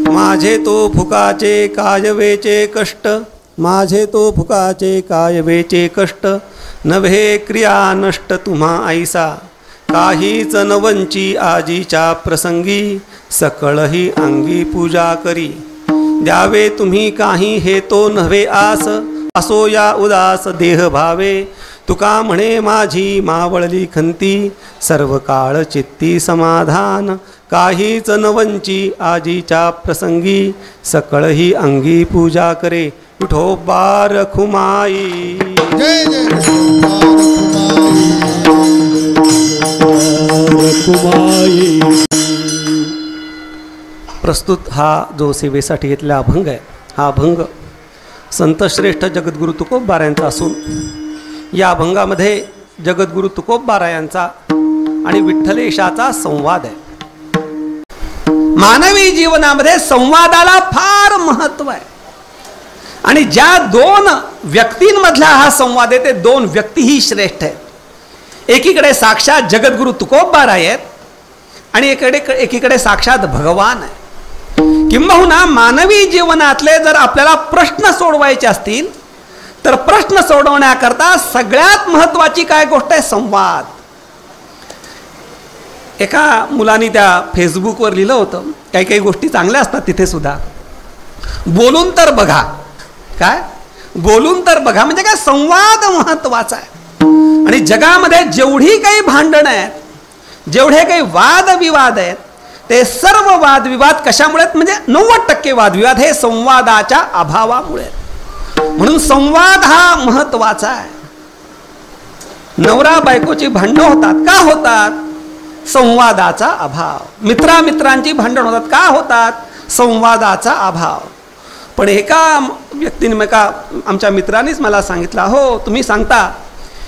माझे तो फुकाचे कायवेचे कष्ट, माझे तो फुकाचे कायवेचे कष्ट, नव्हे क्रिया नष्ट तुम्हा ऐसा, काहीच नवंची आजीच्या प्रसंगी, सकळही अंगी पूजा करी. द्यावे तुम्ही काही हे तो नव्हे आस, असो या उदास देह भावे. तुका म्हणे माझी मावळली खंती, सर्व काळ चित्ती समाधान, काहीच नवंची आजीच्या प्रसंगी, सकळही अंगी पूजा करे. विठोबा रखुमाई. जय जय रखुमाई. प्रस्तुत हा जो सेवेसाठी घेतलेला अभंग आहे, हा अभंग संतश्रेष्ठ जगद्गुरु तुकोबा यांचा असून या अभंगामध्ये जगद्गुरु तुकोबा यांचा आणि विठ्ठलेशाचा संवाद आहे. मानवी जीवनामध्ये संवादाला फार महत्त्व आहे आणि ज्या दोन व्यक्तींमधला हा संवाद आहे ते दोन व्यक्तीही श्रेष्ठ आहेत. एकीकडे साक्षात जगद्गुरु तुकोबा आहेत आणि एकीकडे साक्षात भगवान आहे. किंबहुना मानवी जीवनातले जर आपल्याला प्रश्न सोडवायचे असतील तर प्रश्न सोडवण्याकरता सगळ्यात महत्त्वाची काय गोष्ट आहे? संवाद. एका मुलांनी त्या फेसबुकवर लिहिलं होतं, काही काही गोष्टी चांगल्या असतात तिथे सुद्धा. बोलून तर बघा. काय बोलून तर बघा म्हणजे काय? संवाद महत्त्वाचा आहे. आणि जगामध्ये जेवढी काही भांडणं आहेत, जेवढे काही वादविवाद आहेत, ते सर्व वादविवाद कशामुळे? म्हणजे 90% वादविवाद हे संवादाच्या अभावामुळे. म्हणून संवाद हा महत्त्वाचा आहे. नवरा बायकोची भांडणं होतात का होतात? संवादाचा अभाव. मित्रांची भांडण होतात का होतात? संवादाचा अभाव. पण एका व्यक्तीने आमच्या मित्रानेच मला सांगितलं, हो तुम्ही सांगता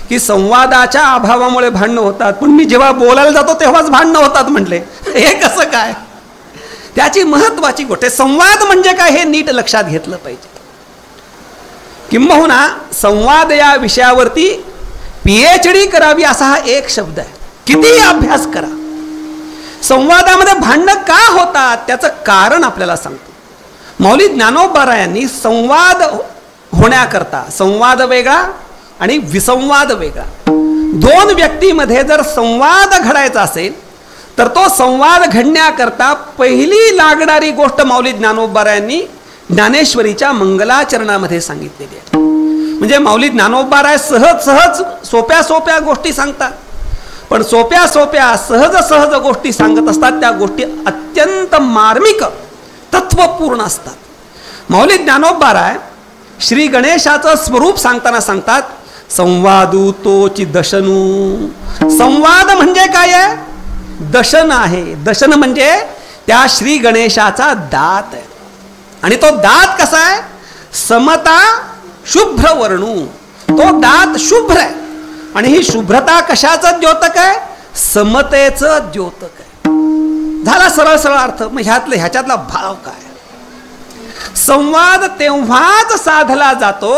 की संवादाच्या अभावामुळे भांडणं होतात, पण मी जेव्हा बोलायला जातो तेव्हाच भांडणं होतात म्हटले. हे कसं काय? त्याची महत्त्वाची गोष्ट आहे. संवाद म्हणजे काय हे नीट लक्षात घेतलं पाहिजे. किंबहुना संवाद या विषयावरती PhD करावी असा हा एक शब्द आहे. किती अभ्यास करा. संवादामध्ये भांडणं का होतात त्याचं कारण आपल्याला सांगतो. मौली ज्ञानोबा यांनी संवाद होण्याकरता संवाद वेगळा आणि विसंवाद वेगळा. दोन व्यक्तीमध्ये जर संवाद घडायचा असेल तर तो संवाद घडण्याकरता पहिली लागणारी गोष्ट मौली ज्ञानोबा यांनी ज्ञानेश्वरीच्या मंगलाचरणामध्ये सांगितलेली आहे. म्हणजे मौली ज्ञानोबा सहज सोप्या गोष्टी सांगतात, पण सोप्या सहज गोष्टी सांगत असतात. त्या गोष्टी अत्यंत मार्मिक तत्वपूर्ण असतात. मौली ज्ञानोबा श्री गणेशाचं स्वरूप सांगताना सांगतात, संवादू तोची दशनू. संवाद म्हणजे काय आहे? दशन आहे. दशन म्हणजे त्या श्री गणेशाचा दात आहे. आणि तो दात कसा आहे? समता शुभ्र वर्णू. तो दात शुभ्र आहे आणि ही शुभ्रता कशाचं द्योतक आहे? समतेचं द्योतक आहे. झाला सरळ अर्थ. मग ह्याच्यातला भाव काय? संवाद तेव्हाच साधला जातो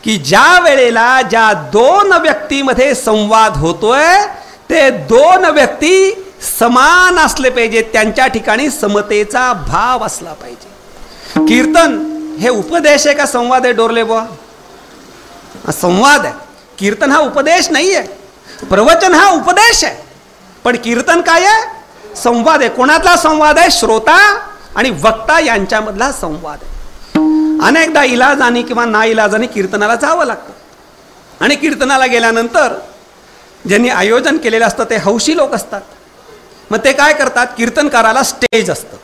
की ज्या वेळेला ज्या दोन व्यक्तीमध्ये संवाद होतोय ते दोन व्यक्ती समान असले पाहिजे, त्यांच्या ठिकाणी समतेचा भाव असला पाहिजे. कीर्तन हे उपदेश आहे का संवाद आहे? डोरले बुवा, संवाद आहे. कीर्तन हा उपदेश नाही आहे. प्रवचन हा उपदेश आहे, पण कीर्तन काय आहे? संवाद आहे. कोणातला संवाद आहे? श्रोता आणि वक्ता यांच्यामधला संवाद आहे. अनेकदा इलाजाने किंवा ना इलाजाने कीर्तनाला जावं लागतं आणि कीर्तनाला गेल्यानंतर ज्यांनी आयोजन केलेलं असतं ते हौशी लोक असतात. मग ते काय करतात? कीर्तनकाराला स्टेज असतं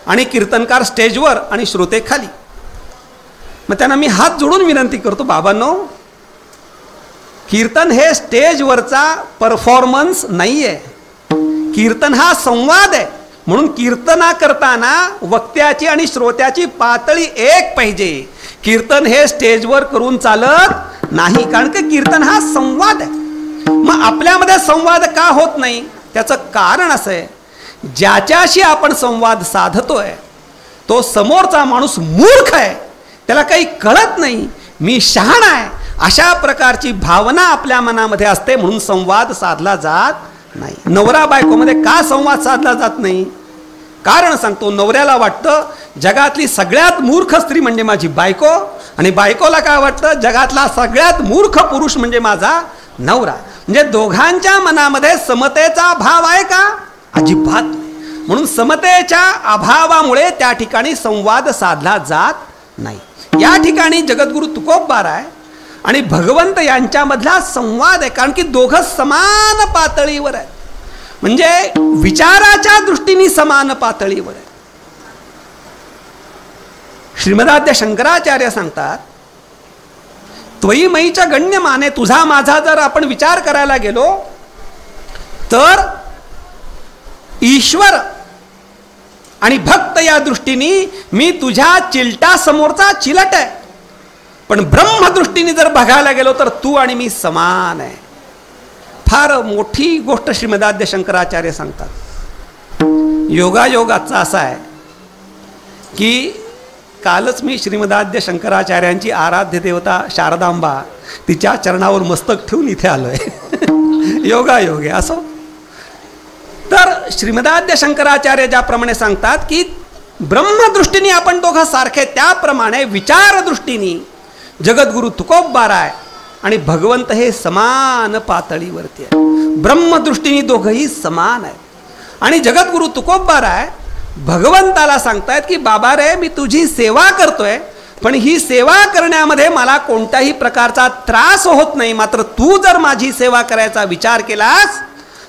आणि कीर्तनकार स्टेजवर आणि श्रोते खाली. मग त्यांना मी हात जोडून विनंती करतो, बाबांनो, कीर्तन हे स्टेजवरचा परफॉर्मन्स नाही आहे. कीर्तन हा संवाद आहे. म्हणून कीर्तना करताना वक्त्याची आणि श्रोत्याची पातळी एक पाहिजे. कीर्तन हे स्टेजवर करून चालत नाही, कारण की कीर्तन हा संवाद आहे. मग आपल्यामध्ये संवाद का होत नाही? त्याचं कारण असं आहे, ज्याच्याशी आपण संवाद साधतोय तो समोरचा माणूस मूर्ख आहे, त्याला काही कळत नाही, मी शहाणा आहे, अशा प्रकारची भावना आपल्या मनामध्ये असते. म्हणून संवाद साधला जात नाही. नवरा बायकोमध्ये का संवाद साधला जात नाही? कारण सांगतो. नवऱ्याला वाटतं जगातली सगळ्यात मूर्ख स्त्री म्हणजे माझी बायको, आणि बायकोला काय वाटतं जगातला सगळ्यात मूर्ख पुरुष म्हणजे माझा नवरा. म्हणजे दोघांच्या मनामध्ये समतेचा भाव आहे का? अजिबात नाही. म्हणून समतेच्या अभावामुळे त्या ठिकाणी संवाद साधला जात नाही. या ठिकाणी जगद्गुरु तुकोबराय आणि भगवंत यांच्यामधला संवाद आहे, कारण की दोघं समान पातळीवर आहेत. म्हणजे विचाराच्या दृष्टीने समान पातळीवर आहे. श्रीमदाद्य शंकराचार्य सांगतात, त्वयी मयीच्या गण्य माने, तुझा माझा जर आपण विचार करायला गेलो तर ईश्वर आणि भक्त या दृष्टीने मी तुझ्या चिलटा समोरचा चिलट आहे, पण ब्रह्मदृष्टीने जर बघायला गेलो तर तू आणि मी समान आहे. फार मोठी गोष्ट श्रीमदाद्य शंकराचार्य सांगतात. योगायोगाचा असा आहे की कालच मी श्रीमदाद्य शंकराचार्यांची आराध्य देवता शारदांबा तिच्या चरणावर मस्तक ठेवून इथे आलोय. योगायोग आहे असो. तर श्रीमदाद्य शंकराचार्य ज्याप्रमाणे सांगतात की ब्रह्मदृष्टीने आपण दोघं सारखे, त्याप्रमाणे विचारदृष्टीने जगद्गुरु तुकोबराय आणि भगवंत हे समान पातळीवरती आहे. ब्रह्मदृष्टीने दोघंही समान आहेत. आणि जगद्गुरु तुकोबराय भगवंताला सांगतायत की बाबा रे, मी तुझी सेवा करतोय, पण ही सेवा करण्यामध्ये मला कोणत्याही प्रकारचा त्रास होत नाही. मात्र तू जर माझी सेवा करायचा विचार केलास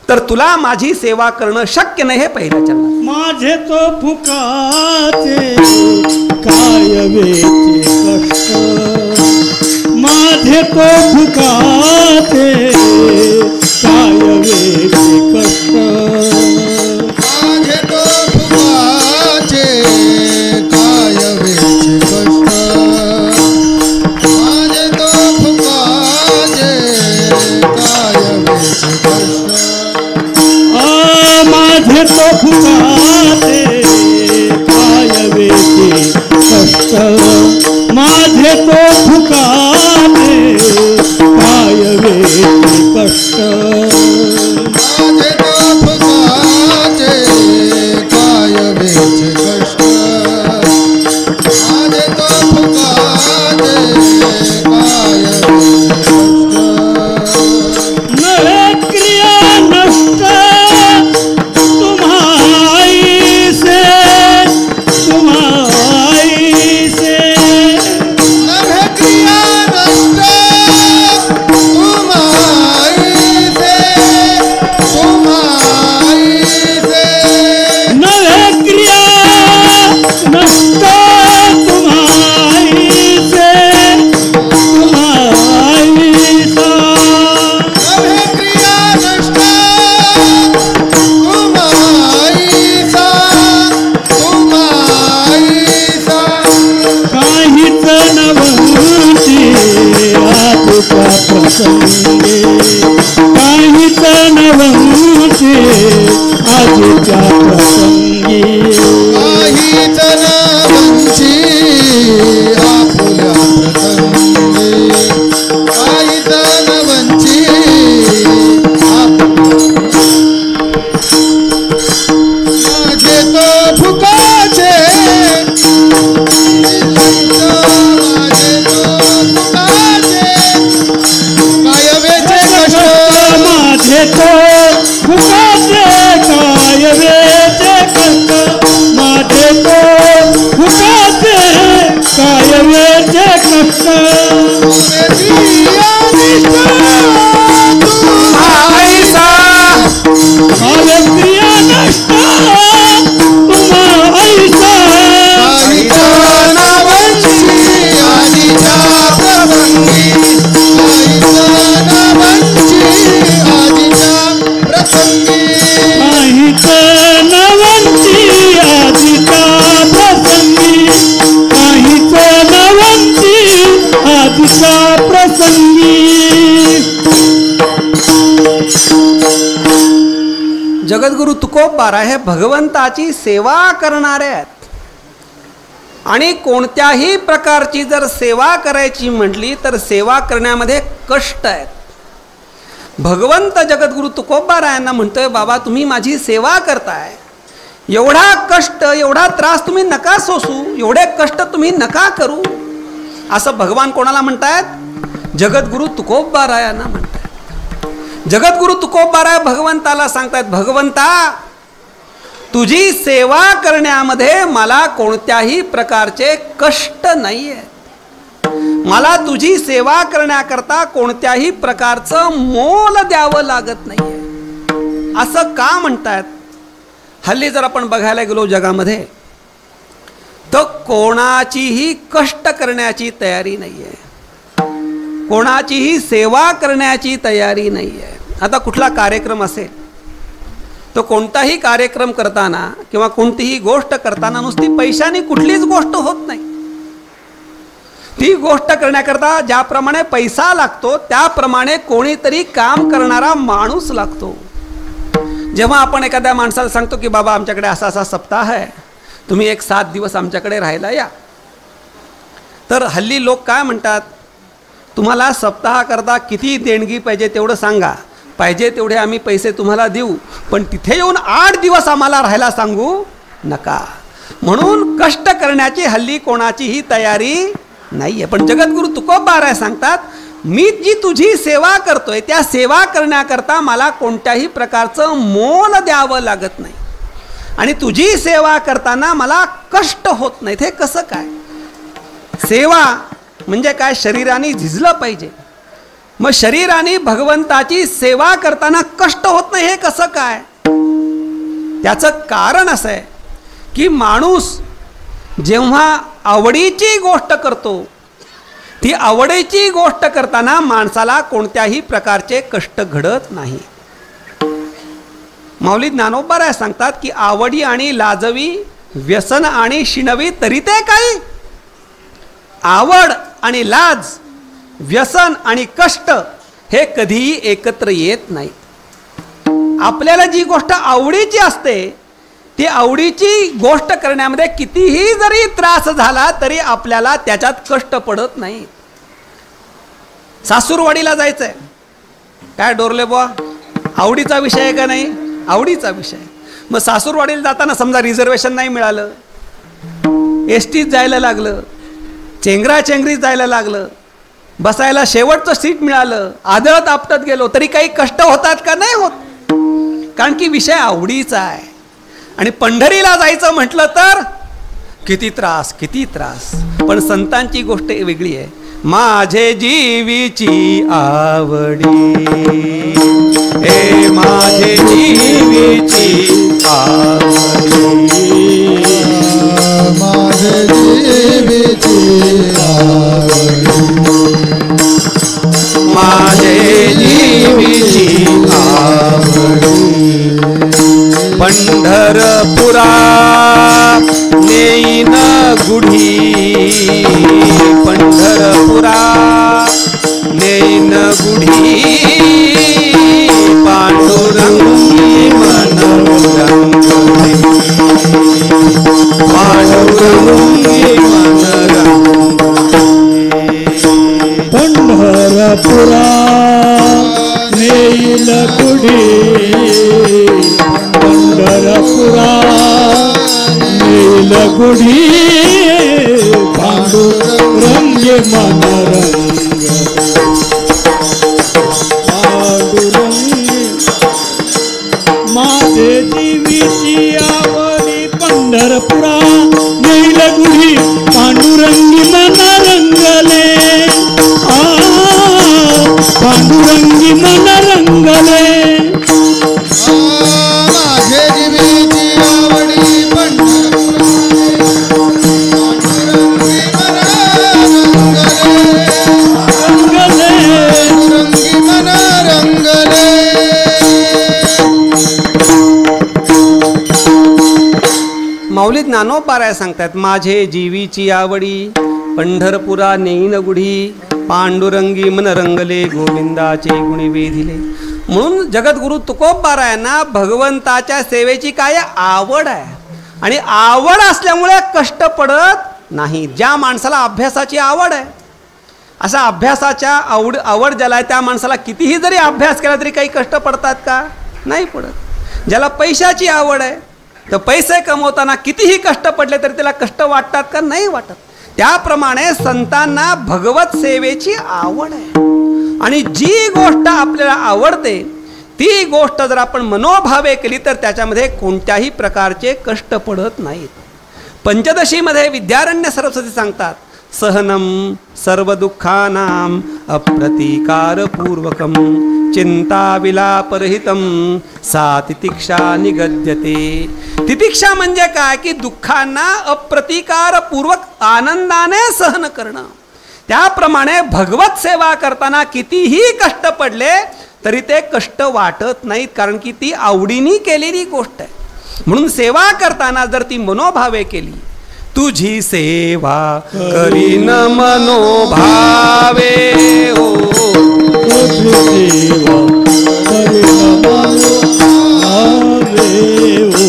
तर तुला माझी सेवा करणं शक्य नाही. हे पहिल्या चरणात. माझे तो फुकाचे काय वेचे कष्ट, माझे तो फुकाचे काय वेचे कष्ट, माझे तो फुकाचे काय वेचे कष्ट, माझे तो फुकाचे काय वेचे कष्ट, माझे तो फुकाचे काय वेचे कष्ट, माझे तो फुकाचे काय वेचे कष्ट, माझे तो फुकाचे काय वेचे कष्ट, माझे तो फुकाचे काय वेचे कष्ट. नवे क्रिया नष्ट तुम्हाई से, तुम्हाई से, नभे क्रिया नष्ट तुम्हाई से, तुम्हाई से, नवे क्रिया नष्ट तुम्हाई से, तुम्हाई सा, नभे क्रिया नष्ट तुम्हाई सा, तुम्हाई सा. काहीच नवंती आजच्या प्रसंगे, काहीच नवंती आजच्या प्रसंगी, काही जन वंची आपुल्या प्रसंगी, काही जन वंची माझे तो फुकाचे, माझे तो फुकाचे काय वेचे कष्ट, माझे तो फुकाचे काय वेचे कष्ट, माझे तो फुकाचे काय वेचे कष्ट, माझे क्रिया नष्ट तुम्हा ऐसा, काहीच नवंती आदिता प्रसंगी, काहीच नवंती आदिता प्रसंगी. जगद्गुरु तुकोबराय हे भगवंताची सेवा करणारे आहेत. आणि कोणत्याही प्रकारची जर सेवा करायची म्हटली तर सेवा करण्यामध्ये कष्ट आहेत. भगवंत जगद्गुरु तुकोबरायांना म्हणतोय, बाबा तुम्ही माझी सेवा करताय, एवढा कष्ट, एवढा त्रास तुम्ही नका सोसू, एवढे कष्ट तुम्ही नका करू, असं भगवान कोणाला म्हणतायत? जगद्गुरु तुकोबारायांना म्हणतायत. जगद्गुरु तुकोबाराय भगवंताला सांगतायत, भगवंता तुझी सेवा करण्यामध्ये मला कोणत्याही प्रकारचे कष्ट नाहीये, मला तुझी सेवा करण्याकरता कोणत्याही प्रकारचं मोल द्यावं लागत नाहीये. असं का म्हणतायत? हल्ली जर आपण बघायला गेलो जगामध्ये, तर कोणाचीही कष्ट करण्याची तयारी नाहीये, कोणाचीही सेवा करण्याची तयारी नाहीये. आता कुठला कार्यक्रम असेल, तो कोणताही कार्यक्रम करताना किंवा कोणतीही गोष्ट करताना नुसती पैशाने कुठलीच गोष्ट होत नाही. ती गोष्ट करण्याकरता ज्याप्रमाणे पैसा लागतो, त्याप्रमाणे कोणीतरी काम करणारा माणूस लागतो. जेव्हा आपण एखाद्या माणसाला सांगतो की बाबा आमच्याकडे असा असा सप्ताह आहे, तुम्ही 7 दिवस आमच्याकडे राहायला या, तर हल्ली लोक काय म्हणतात, तुम्हाला सप्ताहाकरता किती देणगी पाहिजे तेवढं सांगा, पाहिजे तेवढे आम्ही पैसे तुम्हाला देऊ, पण तिथे येऊन 8 दिवस आम्हाला राहायला सांगू नका. म्हणून कष्ट करण्याची हल्ली कोणाचीही तयारी नाही आहे. पण जगद्गुरु तुकोबाराय सांगतात, मी जी तुझी सेवा करतोय त्या सेवा करण्याकरता मला कोणत्याही प्रकारचं मोल द्यावं लागत नाही, आणि तुझी सेवा करताना मला कष्ट होत नाही. हे कसं काय? सेवा म्हणजे काय? शरीराने झिजलं पाहिजे. मग शरीराने भगवंताची सेवा करताना कष्ट होत नाही, हे कसं काय? त्याचं कारण असं आहे की माणूस जेव्हा आवडीची गोष्ट करतो, ती आवडीची गोष्ट करताना माणसाला कोणत्याही प्रकारचे कष्ट घडत नाही. माऊली ज्ञानोबाराय सांगतात की आवडी आणि लाजवी, व्यसन आणि शिणवी तरी ते काही. आवड आणि लाज, व्यसन आणि कष्ट हे कधीही एकत्र येत नाही. आपल्याला जी गोष्ट आवडीची असते, ती आवडीची गोष्ट करण्यामध्ये कितीही जरी त्रास झाला तरी आपल्याला त्याच्यात कष्ट पडत नाही. सासूरवाडीला जायचंय, काय डोरले बुवा, आवडीचा विषय आहे का नाही? आवडीचा विषय. मग सासूरवाडीला जाताना समजा रिझर्वेशन नाही मिळालं, एसटीत जायला लागलं, चेंगराचेंगरीत जायला लागलं, बसायला शेवटचं सीट मिळालं, आदळत आपटत गेलो, तरी काही कष्ट होतात का? नाही होत, कारण की विषय आवडीचा आहे. आणि पंढरीला जायचं म्हटलं तर किती त्रास, किती त्रास. पण संतांची गोष्ट वेगळी आहे. माझे जीवीची आवडी, हे माझे जीवीची आवडी, माझे जीवीची आवडी, माझे जीवीची आवडी. पंढरपुरा नेईन गुढी, पंढरपुरा नेईन गुढी, पांडुरंगी मन रंगले, पांडुरंगी मन रंगले. पंढरपुरा नेईल गुढी, पंढरपुरा नेईल गुढी, पांडुरंगी मन रंगले, पांडुरंगी. माझे जीवीची आवडी पंढरपुरा नेईल गुढी, पांडुरंगी मन रंगले, पांडुरंगी मन रंगले. माझे जीवीची आवडी पंढरपुरा, पांडुरंगी मन रंगले, पांडुरंगी मन रंगले. माऊली ज्ञानोबाराय सांगतात, माझे जीवीची आवडी पंढरपुरा नेईन गुढी, पांडुरंगी मन रंगले, गोविंदाचे गुणी वेधिले. म्हणून जगद्गुरु तुकोबारायांना भगवंताच्या सेवेची काय आवड आहे, आणि आवड असल्यामुळे कष्ट पडत नाही. ज्या माणसाला अभ्यासाची आवड आहे, असा अभ्यासाच्या आवड ज्याला आहे त्या माणसाला कितीही जरी अभ्यास केला तरी काही कष्ट पडतात का? नाही पडत. ज्याला पैशाची आवड आहे, तर पैसे कमवताना कितीही कष्ट पडले तरी त्याला कष्ट वाटतात का? नाही वाटत. त्याप्रमाणे संतांना भगवत सेवेची आवड आहे आणि जी गोष्ट आपल्याला आवडते ती गोष्ट जर आपण मनोभावे केली तर त्याच्यामध्ये कोणत्याही प्रकारचे कष्ट पडत नाहीत. पंचदशीमध्ये विद्यारण्य सरस्वती सांगतात, सहनम सर्व दुःखानां अप्रतिकारपूर्वकम चिंताविलापरहितम सा तितिक्षा निगद्यते. तितिक्षा म्हणजे काय की दुःखांना अप्रतिकारपूर्वक आनंदाने सहन करणं. त्याप्रमाणे भगवत सेवा करताना कितीही कष्ट पडले तरी ते कष्ट वाटत नाहीत, कारण की ती आवडीने केलेली गोष्ट आहे. म्हणून सेवा करताना जर ती मनोभावे केली, तुझी सेवा करीन मनोभावे हो, तुझी सेवा करीन मनोभावे हो,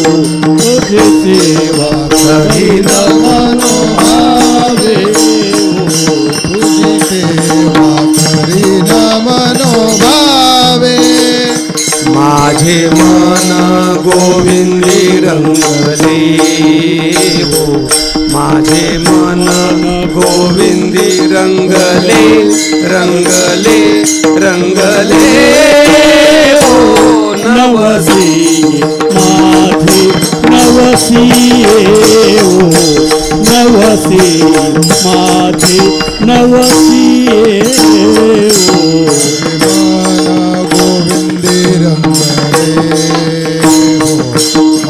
तुझी सेवा करीन मनोभावे हो, तुझी सेवा करीन मनोभावे. माझे मन गोविंदी रंगले हो, माझे मन गोविंदी रंगले रंगले रंगले हो. नवसी माझे नवसी हो, नवसी माझे नवसी हो. गोविंदे रंगले हो,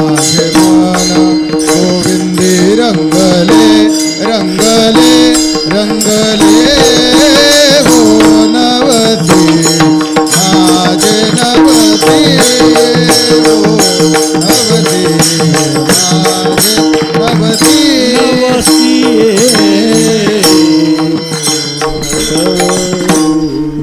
माझे मन गोविंदे रंगले रंगले रंगले हो. नवसी माझे नवसी हो, नवसी माझे नवसी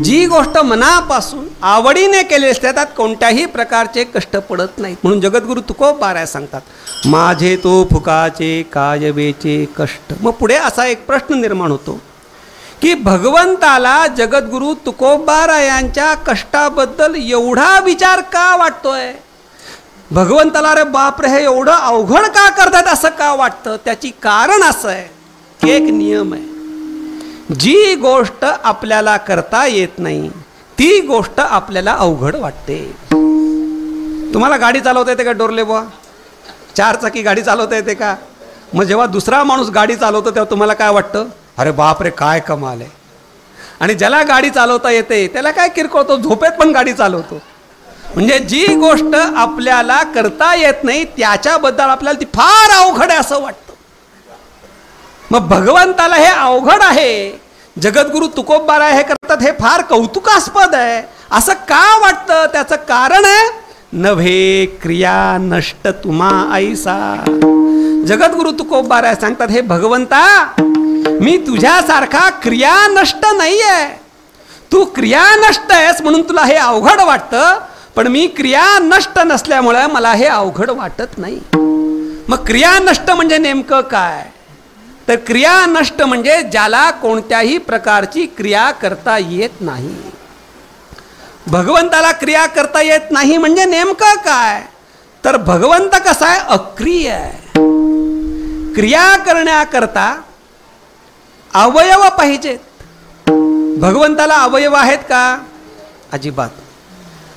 जी गोष्ट मनापासून आवडीने केली असते त्यात कोणत्याही प्रकारचे कष्ट पडत नाहीत. म्हणून जगद्गुरु तुकोबाराय सांगतात, माझे तो फुकाचे कायवेचे कष्ट. मग पुढे असा एक प्रश्न निर्माण होतो की भगवंताला जगद्गुरु तुकोबारायांच्या कष्टाबद्दल एवढा विचार का वाटतोय? भगवंताला अरे बापरे हे एवढं अवघड का करतात असं का वाटतं? त्याची कारण असं आहे की एक नियम आहे, जी गोष्ट आपल्याला करता येत नाही ती गोष्ट आपल्याला अवघड वाटते. तुम्हाला गाडी चालवता येते का डोरले बुवा? 4 चाकी गाडी चालवता येते का? मग जेव्हा दुसरा माणूस गाडी चालवतो तेव्हा तुम्हाला काय वाटतं? अरे बापरे काय कमाल आहे. आणि ज्याला गाडी चालवता येते त्याला काय किरकोळ, तो झोपेत पण गाडी चालवतो. म्हणजे जी गोष्ट आपल्याला करता येत नाही त्याच्याबद्दल आपल्याला ती फार अवघड आहे असं वाटतं. मग भगवंताला हे अवघड आहे, जगद्गुरु तुकोबाराय हे करतात हे फार कौतुकास्पद आहे असं का वाटतं? त्याचं कारण आहे, नव्हे क्रिया नष्ट तुम्हा ऐसा. जगद्गुरु तुकोबाराय सांगतात, हे भगवंता मी तुझ्यासारखा क्रिया नष्ट नाही आहे. तू क्रिया नष्ट आहेस म्हणून तुला हे अवघड वाटतं, पण मी क्रिया नष्ट नसल्यामुळे मला हे अवघड वाटत नाही. मग क्रिया नष्ट म्हणजे नेमकं काय? तर क्रिया नष्ट म्हणजे ज्याला कोणत्याही प्रकारची क्रिया करता येत नाही. भगवंताला क्रिया करता येत नाही म्हणजे नेमकं काय? तर भगवंत कसा आहे? अक्रिय आहे. क्रिया करण्याकरता अवयव पाहिजेत. भगवंताला अवयव आहेत का? अजिबात.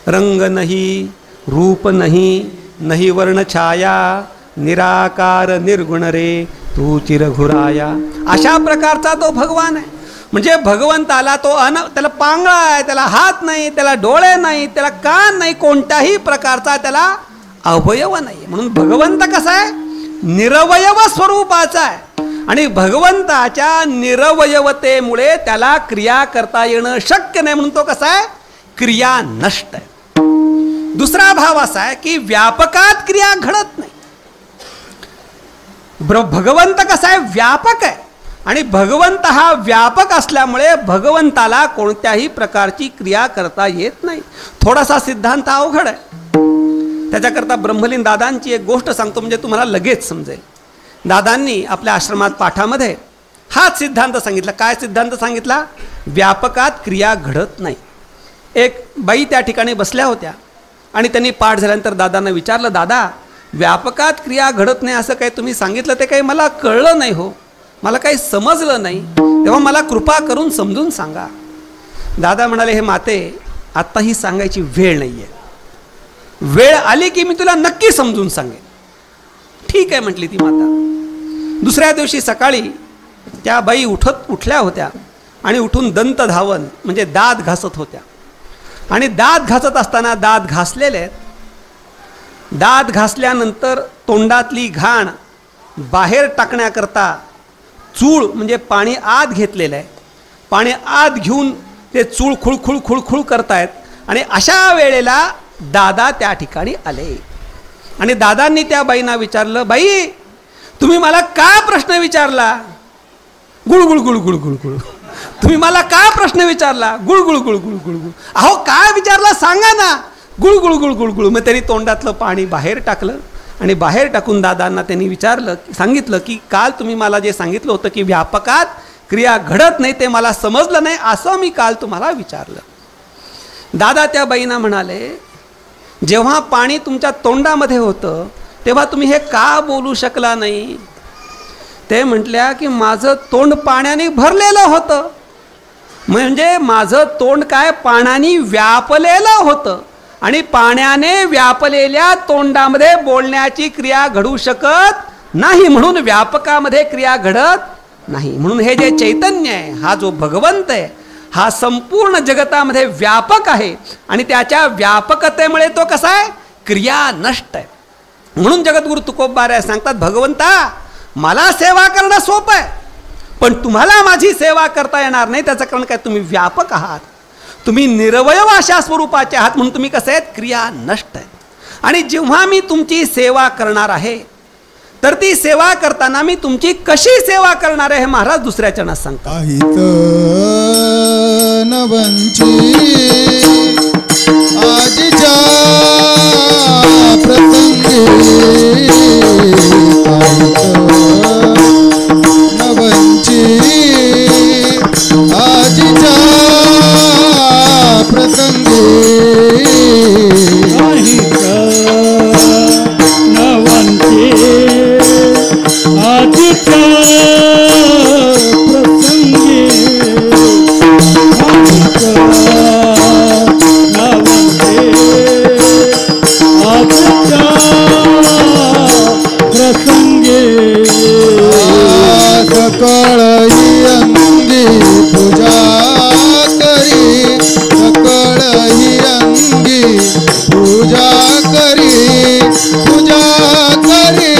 रंग नाही, रूप नाही, नाही वर्ण छाया, निराकार निर्गुण रे तू चिरघुराया. अशा प्रकारचा तो भगवान आहे. म्हणजे भगवंताला तो त्याला पांगळा आहे, त्याला हात नाही, त्याला डोळे नाही, त्याला कान नाही, कोणत्याही प्रकारचा त्याला अवयव नाही. म्हणून भगवंत कसा आहे? निरवयव स्वरूपाचा आहे. आणि भगवंताच्या निरवयवतेमुळे त्याला क्रिया करता येणं शक्य नाही, म्हणून तो कसा आहे? क्रिया नष्ट आहे. दुसरा भाव असा आहे की व्यापकात क्रिया घडत नाही. भगवंत कसा आहे? व्यापक आहे. आणि भगवंत हा व्यापक असल्यामुळे भगवंताला कोणत्याही प्रकारची क्रिया करता येत नाही. थोडासा सिद्धांत अवघड आहे. त्याच्याकरता ब्रह्मलीन दादांची एक गोष्ट सांगतो म्हणजे तुम्हाला लगेच समजेल. दादांनी आपल्या आश्रमात पाठामध्ये हाच सिद्धांत सांगितला. काय सिद्धांत सांगितला? व्यापकात क्रिया घडत नाही. एक बाई त्या ठिकाणी बसल्या होत्या आणि त्यांनी पाठ झाल्यानंतर दादांना विचारलं, दादा व्यापकात क्रिया घडत नाही असं काही तुम्ही सांगितलं, ते काही मला कळलं नाही हो, मला काही समजलं नाही, तेव्हा मला कृपा करून समजून सांगा. दादा म्हणाले, हे माते, आत्ता ही सांगायची वेळ नाही आहे, वेळ आली की मी तुला नक्की समजून सांगेन. ठीक आहे म्हटली ती माता. दुसऱ्या दिवशी सकाळी त्या बाई उठल्या होत्या आणि उठून दंत धावन म्हणजे दात घासत होत्या. आणि दात घासत असताना दात घासलेले आहेत. दात घासल्यानंतर तोंडातली घाण बाहेर टाकण्याकरता चूळ म्हणजे पाणी आत घेतलेलं आहे. पाणी आत घेऊन ते चूळ खुळखुळ खुळखुळ करतायत. आणि अशा वेळेला दादा त्या ठिकाणी आले आणि दादांनी त्या बाईंना विचारलं, बाई तुम्ही मला का प्रश्न विचारला? गुळगुळ गुळगुळ गुळगुळ. तुम्ही मला का प्रश्न विचारला? गुळगुळ गुळगुळ गुळगुळ. अहो काय विचारला सांगा ना. गुळगुळ गुळगुळ गुळ. मग त्यांनी तोंडातलं पाणी बाहेर टाकलं आणि बाहेर टाकून दादांना त्यांनी सांगितलं की काल तुम्ही मला जे सांगितलं होतं की व्यापकात क्रिया घडत नाही ते मला समजलं नाही, असं मी काल तुम्हाला विचारलं. दादा त्या बाईंना म्हणाले, जेव्हा पाणी तुमच्या तोंडामध्ये होतं तेव्हा तुम्ही हे का बोलू शकला नाही? ते म्हटल्या की माझं तोंड पाण्याने भरलेलं होतं. म्हणजे माझं तोंड काय पाण्याने व्यापलेलं होतं आणि पाण्याने व्यापलेल्या तोंडामध्ये बोलण्याची क्रिया घडू शकत नाही, म्हणून व्यापकामध्ये क्रिया घडत नाही. म्हणून हे जे चैतन्य आहे, हा जो भगवंत आहे, हा संपूर्ण जगतामध्ये व्यापक आहे आणि त्याच्या व्यापकतेमुळे तो कसा आहे? क्रिया नष्ट आहे. म्हणून जगद्गुरु तुकोबाराय सांगतात, भगवंता मला सेवा करणं सोपं आहे, पण तुम्हाला माझी सेवा करता येणार नाही. त्याचं कारण काय? तुम्ही व्यापक आहात, तुम्ही निरवयव अशा स्वरूपाचे आहात, म्हणून तुम्ही कसं आहेत? क्रिया नष्ट आहेत. आणि जेव्हा मी तुमची सेवा करणार आहे तर ती सेवा करताना मी तुमची कशी सेवा करणार आहे हे महाराज दुसऱ्या चरणात सांगतात. काहीत नवंची आजीच्या प्रसंगी, काहीत नवंची आजीच्या प्रसंगी, काहीत नवंची आजीच्या प्रसंगी, काहीत नवंची आजीच्या प्रसंगी, सकळ ही अंगी पूजा करी, सकळ ही अंगी पूजा करी, पूजा करी,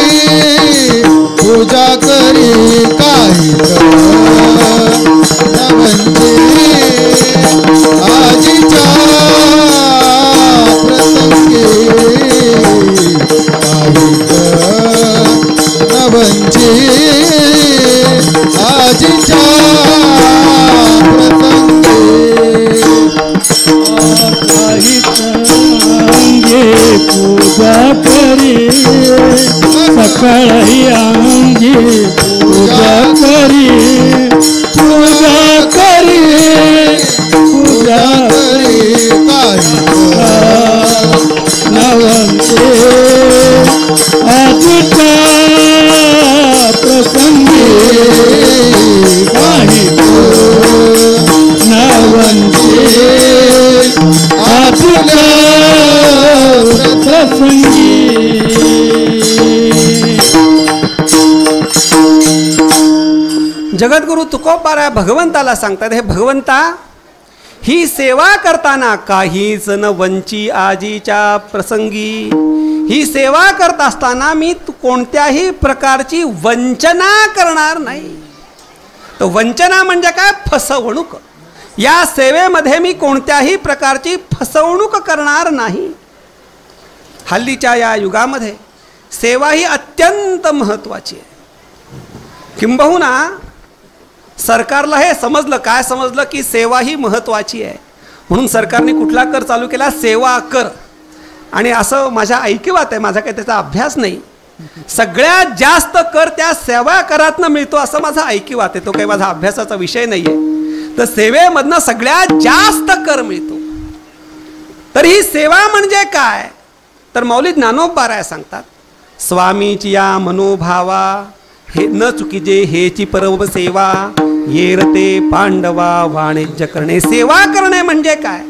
पूजा करी. काहीत नवंची आजीच्या प्रसंगी, काहीत नवंची आजीच्या प्रसंगी, काहीत अंगी पूजा करी, सकळ ही अंगी पूजा करी, पूजा करी, पूजा करी. काहीत नवंचे आजीच्या प्रसंगी, काहीत नवंचे आजीच्या प्रसंगी. जगद्गुरु तुकोबाराय भगवंताला सांगतात, हे भगवंता, ही सेवा करताना काहीच न वंची आजीच्या प्रसंगी, ही सेवा करत असताना मी कोणत्याही प्रकारची वंचना करणार नाही. तर वंचना म्हणजे काय? फसवणूक. या सेवेमध्ये मी कोणत्याही प्रकारची फसवणूक करणार नाही. हल्लीच्या या युगामध्ये सेवा ही अत्यंत महत्त्वाची आहे. किंबहुना सरकारला हे समजलं, काय समजलं की सेवा ही महत्त्वाची आहे, म्हणून सरकारने कुठला कर चालू केला? सेवा कर. आणि असं माझ्या ऐकिवात आहे, माझा काही त्याचा अभ्यास नाही, सगळ्यात जास्त कर त्या सेवा करातनं मिळतो असं माझा ऐकिवात आहे. तो काही माझा अभ्यासाचा विषय नाही आहे. तर सेवेमधनं सगळ्यात जास्त कर मिळतो. तर ही सेवा म्हणजे काय? तर मौली ज्ञानोबाराय सांगतात, स्वामीची या मनोभावा हे न चुकीजे हेची परम सेवा येरते पांडवा वाणिज्य करणे. सेवा करणे म्हणजे काय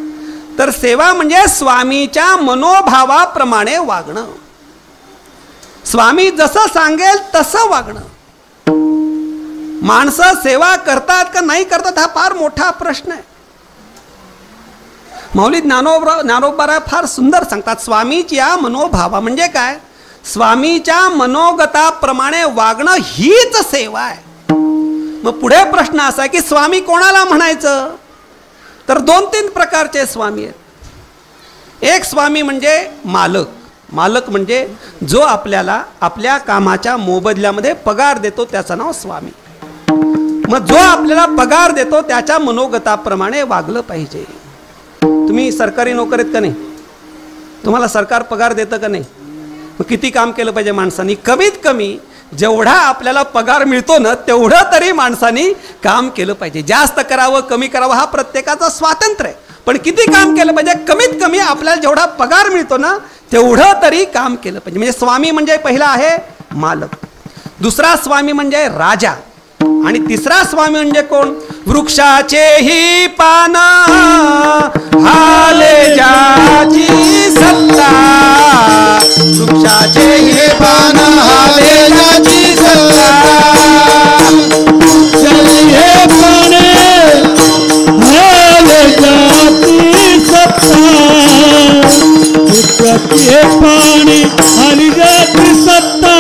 तर सेवा म्हणजे स्वामीच्या मनोभावाप्रमाणे वागणं. स्वामी जसं सांगेल तसं वागणं. माणसं सेवा करतात का नाही करतात हा फार मोठा प्रश्न आहे. माऊली ज्ञानोबाराय फार सुंदर सांगतात स्वामीची या मनोभावा म्हणजे काय स्वामीच्या मनोगताप्रमाणे वागणं हीच सेवा आहे. मग पुढे प्रश्न असा आहे की स्वामी कोणाला म्हणायचं तर 2-3 प्रकारचे स्वामी आहेत. एक स्वामी म्हणजे मालक. मालक म्हणजे जो आपल्याला आपल्या कामाच्या मोबदल्यामध्ये पगार देतो त्याचं नाव स्वामी. मग जो आपल्याला पगार देतो त्याच्या मनोगताप्रमाणे वागलं पाहिजे. तुम्ही सरकारी नोकर आहेत का नाही तुम्हाला सरकार पगार देतं का नाही मग किती काम केलं पाहिजे माणसांनी कमीत कमी जेवढा आपल्याला पगार मिळतो ना तेवढं तरी माणसांनी काम केलं पाहिजे. जास्त करावं कमी करावं हा प्रत्येकाचं स्वातंत्र्य आहे पण किती काम केलं पाहिजे कमीत कमी आपल्याला जेवढा पगार मिळतो ना तेवढं तरी काम केलं पाहिजे. म्हणजे स्वामी म्हणजे पहिला आहे मालक. दुसरा स्वामी म्हणजे राजा आणि तिसरा स्वामी म्हणजे कोण वृक्षाचेही पान हाले ज्याची सत्ता. वृक्षाचेही पान हाले ज्याची सत्ता. हे पाने हाले ज्याची सत्ता. वृक्षाचे पाणी हाली ज्याची सत्ता.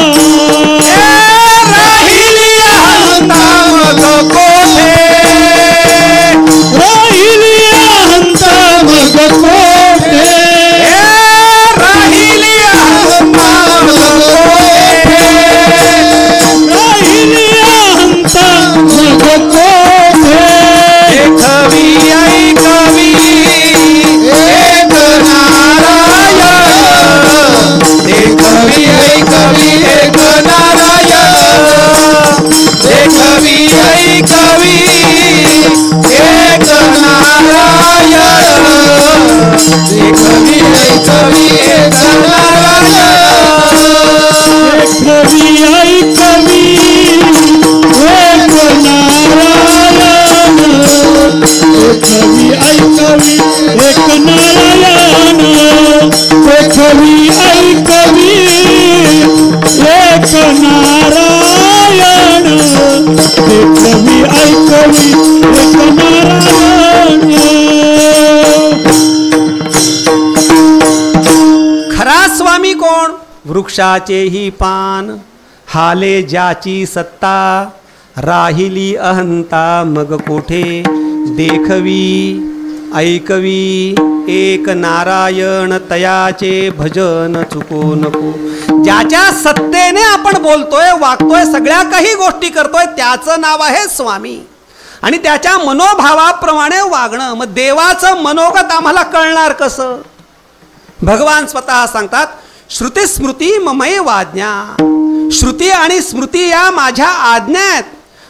वृक्षाचेही पान हाले ज्याची सत्ता. राहिली अहंता मग कोठे देखवी ऐकवी एक नारायण तयाचे भजन चुको नको. ज्याच्या सत्तेने आपण बोलतोय वागतोय सगळ्या काही गोष्टी करतोय त्याचं नाव आहे स्वामी आणि त्याच्या मनोभावाप्रमाणे वागणं. मग देवाचं मनोगत आम्हाला कळणार कसं भगवान स्वतः सांगतात श्रुती स्मृती ममैव आज्ञा. श्रुती आणि स्मृती या माझ्या आज्ञा आहेत.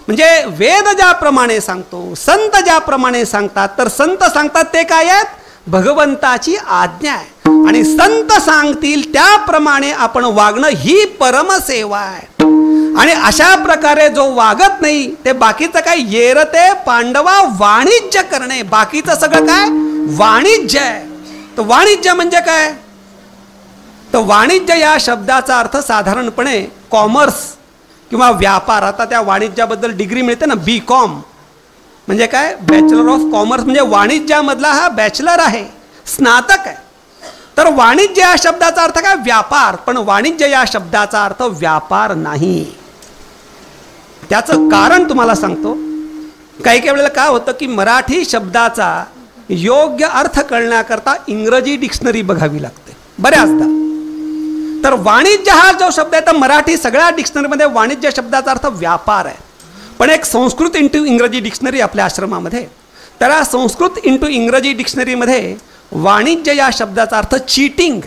म्हणजे वेद ज्याप्रमाणे सांगतो संत ज्याप्रमाणे सांगतात तर संत सांगतात ते काय आहेत भगवंताची आज्ञा आहे आणि संत सांगतील त्याप्रमाणे आपण वागणं ही परमसेवा आहे. आणि अशा प्रकारे जो वागत नाही ते बाकीचं काय येरते पांडवा वाणिज्य करणे. बाकीचं सगळं काय वाणिज्य आहे. तर वाणिज्य म्हणजे काय तर वाणिज्य या शब्दाचा अर्थ साधारणपणे कॉमर्स किंवा व्यापार. आता त्या वाणिज्याबद्दल डिग्री मिळते ना BCom म्हणजे काय बॅचलर ऑफ कॉमर्स म्हणजे वाणिज्यामधला हा बॅचलर आहे स्नातक आहे. तर वाणिज्य या शब्दाचा अर्थ काय व्यापार पण वाणिज्य या शब्दाचा अर्थ व्यापार नाही. त्याचं कारण तुम्हाला सांगतो. काही काही वेळेला काय होतं की मराठी शब्दाचा योग्य अर्थ कळण्याकरता इंग्रजी डिक्शनरी बघावी लागते बऱ्याचदा. तर वाणिज्य हा जो शब्द आहे तर मराठी सगळ्या डिक्शनरीमध्ये वाणिज्य शब्दाचा अर्थ व्यापार आहे. पण एक संस्कृत इंटू इंग्रजी डिक्शनरी आपल्या आश्रमामध्ये तर या संस्कृत इंटू इंग्रजी डिक्शनरीमध्ये वाणिज्य या शब्दाचा अर्थ चीटिंग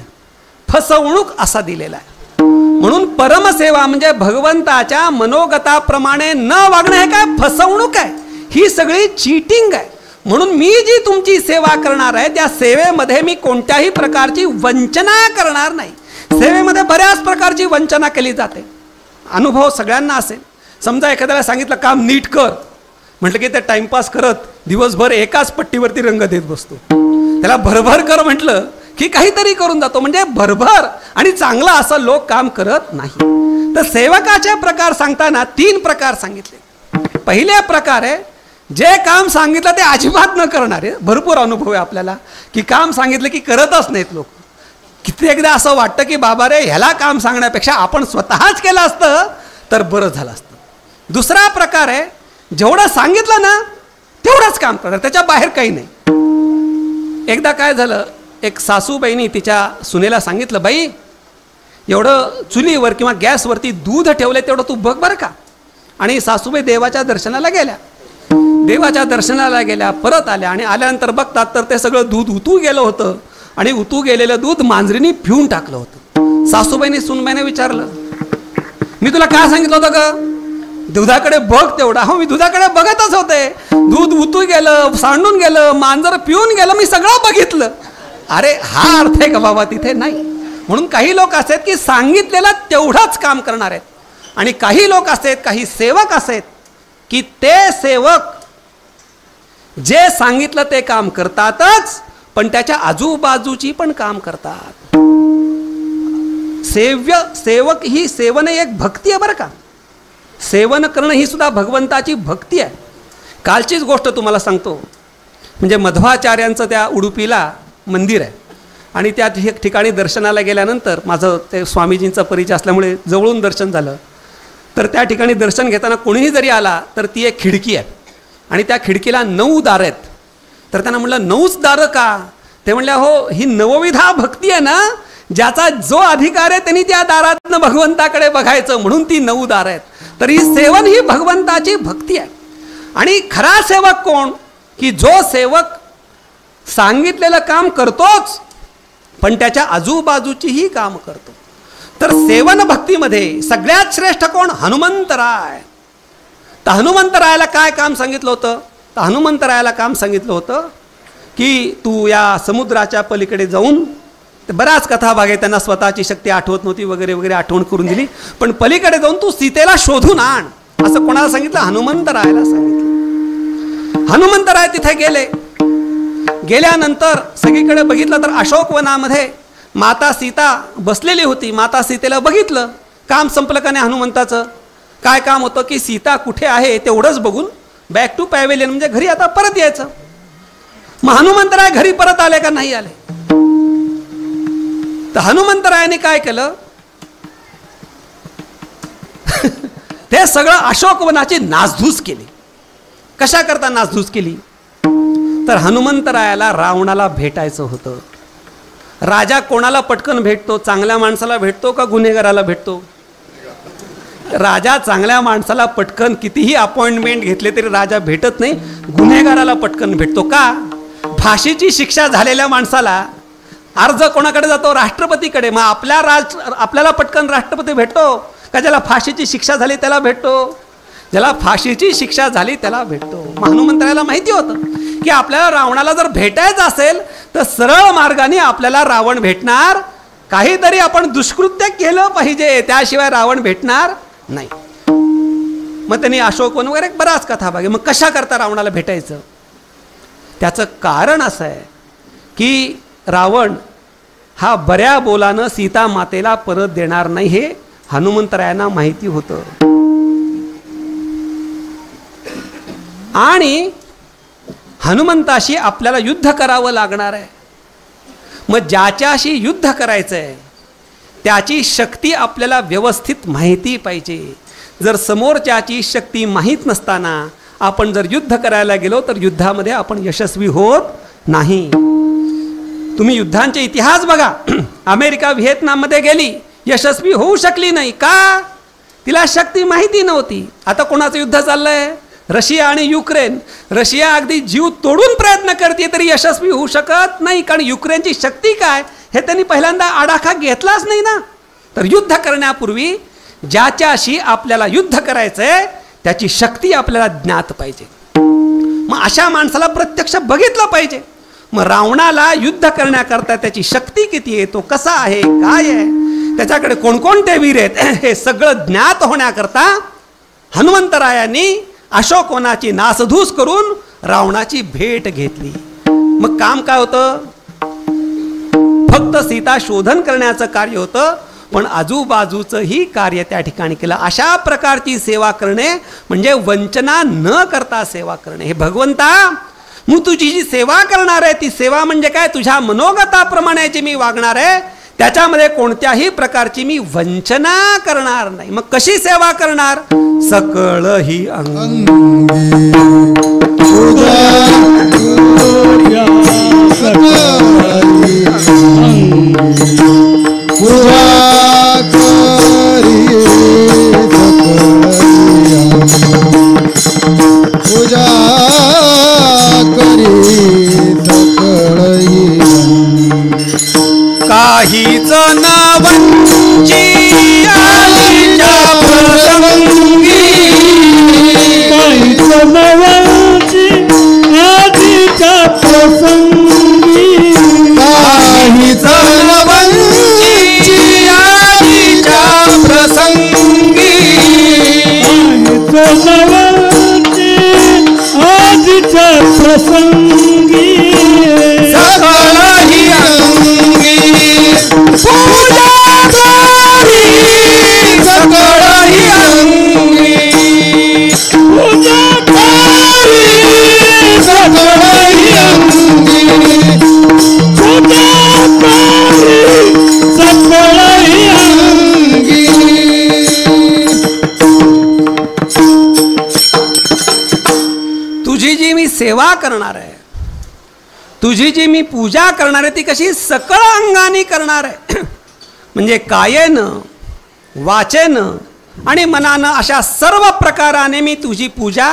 फसवणूक असा दिलेला आहे. म्हणून परमसेवा म्हणजे भगवंताच्या मनोगताप्रमाणे न वागणं हे काय फसवणूक आहे. ही सगळी चीटिंग आहे. म्हणून मी जी तुमची सेवा करणार आहे त्या सेवेमध्ये मी कोणत्याही प्रकारची वंचना करणार नाही. सेवेमध्ये बऱ्याच प्रकारची वंचना केली जाते. अनुभव सगळ्यांना असेल. समजा एखाद्याला सांगितलं काम नीट कर, म्हटलं की ते टाइमपास करत दिवसभर एकाच पट्टीवरती रंग देत बसतो. त्याला भरभर कर म्हटलं की काहीतरी करून जातो. म्हणजे भरभर आणि चांगला असं लोक काम करत नाही. तर सेवकाचे प्रकार सांगताना 3 प्रकार सांगितले. पहिले प्रकार आहे जे काम सांगितलं ते अजिबात न करणारे. भरपूर अनुभव आहे आपल्याला की काम सांगितलं की करतच नाहीत लोक. कित्येकदा असं वाटतं की बाबा रे, ह्याला काम सांगण्यापेक्षा आपण स्वतःच केलं असतं तर बरं झालं असतं. दुसरा प्रकार आहे जेवढं सांगितलं ना तेवढंच काम करणार, त्याच्या बाहेर काही नाही. एकदा काय झालं, एक सासूबाईंनी तिच्या सुनेला सांगितलं, बाई एवढं चुलीवर किंवा गॅसवरती दूध ठेवलंय तेवढं तू बघ बरं का. आणि सासूबाई देवाच्या दर्शनाला गेल्या. देवाच्या दर्शनाला गेल्या, परत आल्या आणि आल्यानंतर बघतात तर ते सगळं दूध उतू गेलं होतं. आणि उतू गेलेलं दूध मांजरीने पिऊन टाकलं होतं. सासूबाईने सुनबाईने विचारलं, मी तुला काय सांगितलं होतं ग, दुधाकडे बघ तेवढा. हो, मी दुधाकडे बघतच होते. दूध उतू गेलं, सांडून गेलं, मांजर पिऊन गेलं, मी सगळं बघितलं. अरे हा अर्थ आहे का बाबा? तिथे नाही. म्हणून काही लोक असे आहेत की सांगितलेलं तेवढंच काम करणार आहेत. आणि काही लोक असे आहेत, काही सेवक असे आहेत की ते सेवक जे सांगितलं ते काम करतातच, पण त्याच्या आजूबाजूची पण काम करतात. सेवक ही सेवन एक भक्ती आहे बरं का. सेवन करणं ही सुद्धा भगवंताची भक्ती आहे. कालचीच गोष्ट तुम्हाला सांगतो. म्हणजे मध्वाचार्यांचं त्या उडुपीला मंदिर आहे आणि त्या ठिकाणी दर्शनाला गेल्यानंतर माझं ते स्वामीजींचा परिचय असल्यामुळे जवळून दर्शन झालं. तर त्या ठिकाणी दर्शन घेताना कोणीही जरी आला तर ती एक खिडकी आहे आणि त्या खिडकीला 9 दारं आहेत. तर त्यांना म्हटलं 9च दारं का? ते म्हणल्या, हो, ही नवविधा भक्ती आहे ना, ज्याचा जो अधिकार आहे त्यांनी त्या दारातनं भगवंताकडे बघायचं, म्हणून ती 9 दारं आहेत. तर ही सेवन ही भगवंताची भक्ती आहे. आणि खरा सेवक कोण? की जो सेवक सांगितलेलं काम करतोच पण त्याच्या आजूबाजूचीही काम करतो. तर सेवन भक्तीमध्ये सगळ्यात श्रेष्ठ कोण? हनुमंतराय. तर हनुमंतरायाला काय काम सांगितलं होतं? तर हनुमंतरायाला काम सांगितलं होतं की तू या समुद्राच्या पलीकडे जाऊन, बऱ्याच कथा भाग आहे, त्यांना स्वतःची शक्ती आठवत नव्हती वगैरे वगैरे, आठवण करून दिली, पण पलीकडे जाऊन तू सीतेला शोधून आण, असं कोणाला सांगितलं? हनुमंतरायाला सांगितलं. हनुमंतराय तिथे गेले. गेल्यानंतर सगळीकडे बघितलं तर अशोकवनामध्ये माता सीता बसलेली होती. माता सीतेला बघितलं. काम संपलं का नाही हनुमंताचं? काय काम होतं की सीता कुठे आहे तेवढंच बघून बॅक टू पॅव्हेलियन, म्हणजे घरी आता परत यायचं. मग हनुमंतराय घरी परत आले का नाही आले? तर हनुमंतरायाने काय केलं, ते सगळं अशोकवनाची नासधूस केली. कशा करता नासधूस केली? तर हनुमंतरायाला रावणाला भेटायचं होतं. राजा कोणाला पटकन भेटतो? चांगल्या माणसाला भेटतो का गुन्हेगाराला भेटतो? राजा चांगल्या माणसाला पटकन कितीही अपॉइंटमेंट घेतले तरी राजा भेटत नाही, गुन्हेगाराला पटकन भेटतो. का? फाशीची शिक्षा झालेल्या माणसाला अर्ज कोणाकडे जातो? राष्ट्रपतीकडे. मग आपल्याला पटकन राष्ट्रपती भेटतो का ज्याला फाशीची शिक्षा झाली त्याला भेटतो? ज्याला फाशीची शिक्षा झाली त्याला भेटतो. हनुमंतरायाला माहिती होतं की आपल्याला रावणाला जर भेटायचं असेल तर सरळ मार्गाने आपल्याला रावण भेटणार, काहीतरी आपण दुष्कृत्य केलं पाहिजे, त्याशिवाय रावण भेटणार नाही. मग त्यांनी अशोकवन वगैरे बराच कथा बघे. मग कशा करता रावणाला भेटायचं? त्याचं कारण असं आहे की रावण हा बऱ्या बोलानं सीता मातेला परत देणार नाही, हे हनुमंतरायांना माहिती होतं. आणि हनुमंताशी आपल्याला युद्ध करावं लागणार आहे. मग ज्याच्याशी युद्ध करायचं आहे त्याची शक्ती आपल्याला व्यवस्थित माहिती पाहिजे. जर समोरच्याची शक्ती माहीत नसताना आपण जर युद्ध करायला गेलो तर युद्धामध्ये आपण यशस्वी होत नाही. तुम्ही युद्धांचे इतिहास बघा. अमेरिका व्हिएतनाममध्ये गेली, यशस्वी होऊ शकली नाही. का? तिला शक्ती माहिती नव्हती. आता कोणाचं युद्ध चाललंय? रशिया आणि युक्रेन. रशिया अगदी जीव तोडून प्रयत्न करते तरी यशस्वी होऊ शकत नाही, कारण युक्रेनची शक्ती काय हे त्यांनी पहिल्यांदा आडाखा घेतलाच नाही ना. तर युद्ध करण्यापूर्वी ज्याच्याशी आपल्याला युद्ध करायचंय त्याची शक्ती आपल्याला ज्ञात पाहिजे. मग अशा माणसाला प्रत्यक्ष बघितलं पाहिजे. मग रावणाला युद्ध करण्याकरता त्याची शक्ती किती आहे, तो कसा आहे, काय आहे, त्याच्याकडे कोणकोणते वीर आहेत हे सगळं ज्ञात होण्याकरता हनुमंतरायांनी अशोकवनाची नासधूस करून रावणाची भेट घेतली. मग काम काय होतं? फक्त सीता शोधन करण्याचं कार्य होतं, पण आजूबाजूचंही कार्य त्या ठिकाणी केलं. अशा प्रकारची सेवा करणे म्हणजे वंचना न करता सेवा करणे. हे भगवंता, मग तुझी जी सेवा करणार आहे ती सेवा म्हणजे काय? तुझ्या मनोगताप्रमाणे जी मी वागणार आहे त्याच्यामध्ये कोणत्याही प्रकारची मी वंचना करणार नाही. मग कशी सेवा करणार? सकळ ही अंगी पूजा करी काहीच न वंची आईच्या प्रसंगी, काहीच न वंची आजीच्या प्रसंगी, काहीच न वंची आईच्या प्रसंगी, काहीच न वंची आजीच्या प्रसंगी, सकळही अंगी पूजा करी, सकळही अंगी पूजा करी, सकळही अंगी पूजा करी, सकळही अंगी. तुझी जी मी सेवा करणार आहे, तुझी जी मी पूजा करणार आहे ती कशी? सकळ अंगाने करणार आहे. म्हणजे कायेनं, वाचेनं आणि मनानं अशा सर्व प्रकाराने मी तुझी पूजा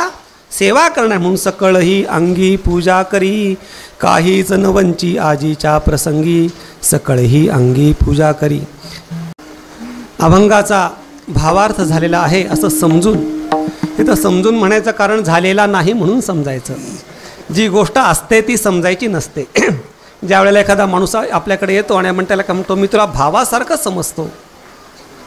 सेवा करणार. म्हणून सकळही अंगी पूजा करी, काहीच न वंची आजीच्या प्रसंगी, सकळही अंगी पूजा करी. अभंगाचा भावार्थ झालेला आहे असं समजून, इथं समजून म्हणायचं कारण झालेला नाही म्हणून समजायचं. जी गोष्ट असते ती समजायची नसते. ज्या वेळेला एखादा माणूस आपल्याकडे येतो आणि आपण त्याला म्हणतो मी तुला भावासारखं समजतो.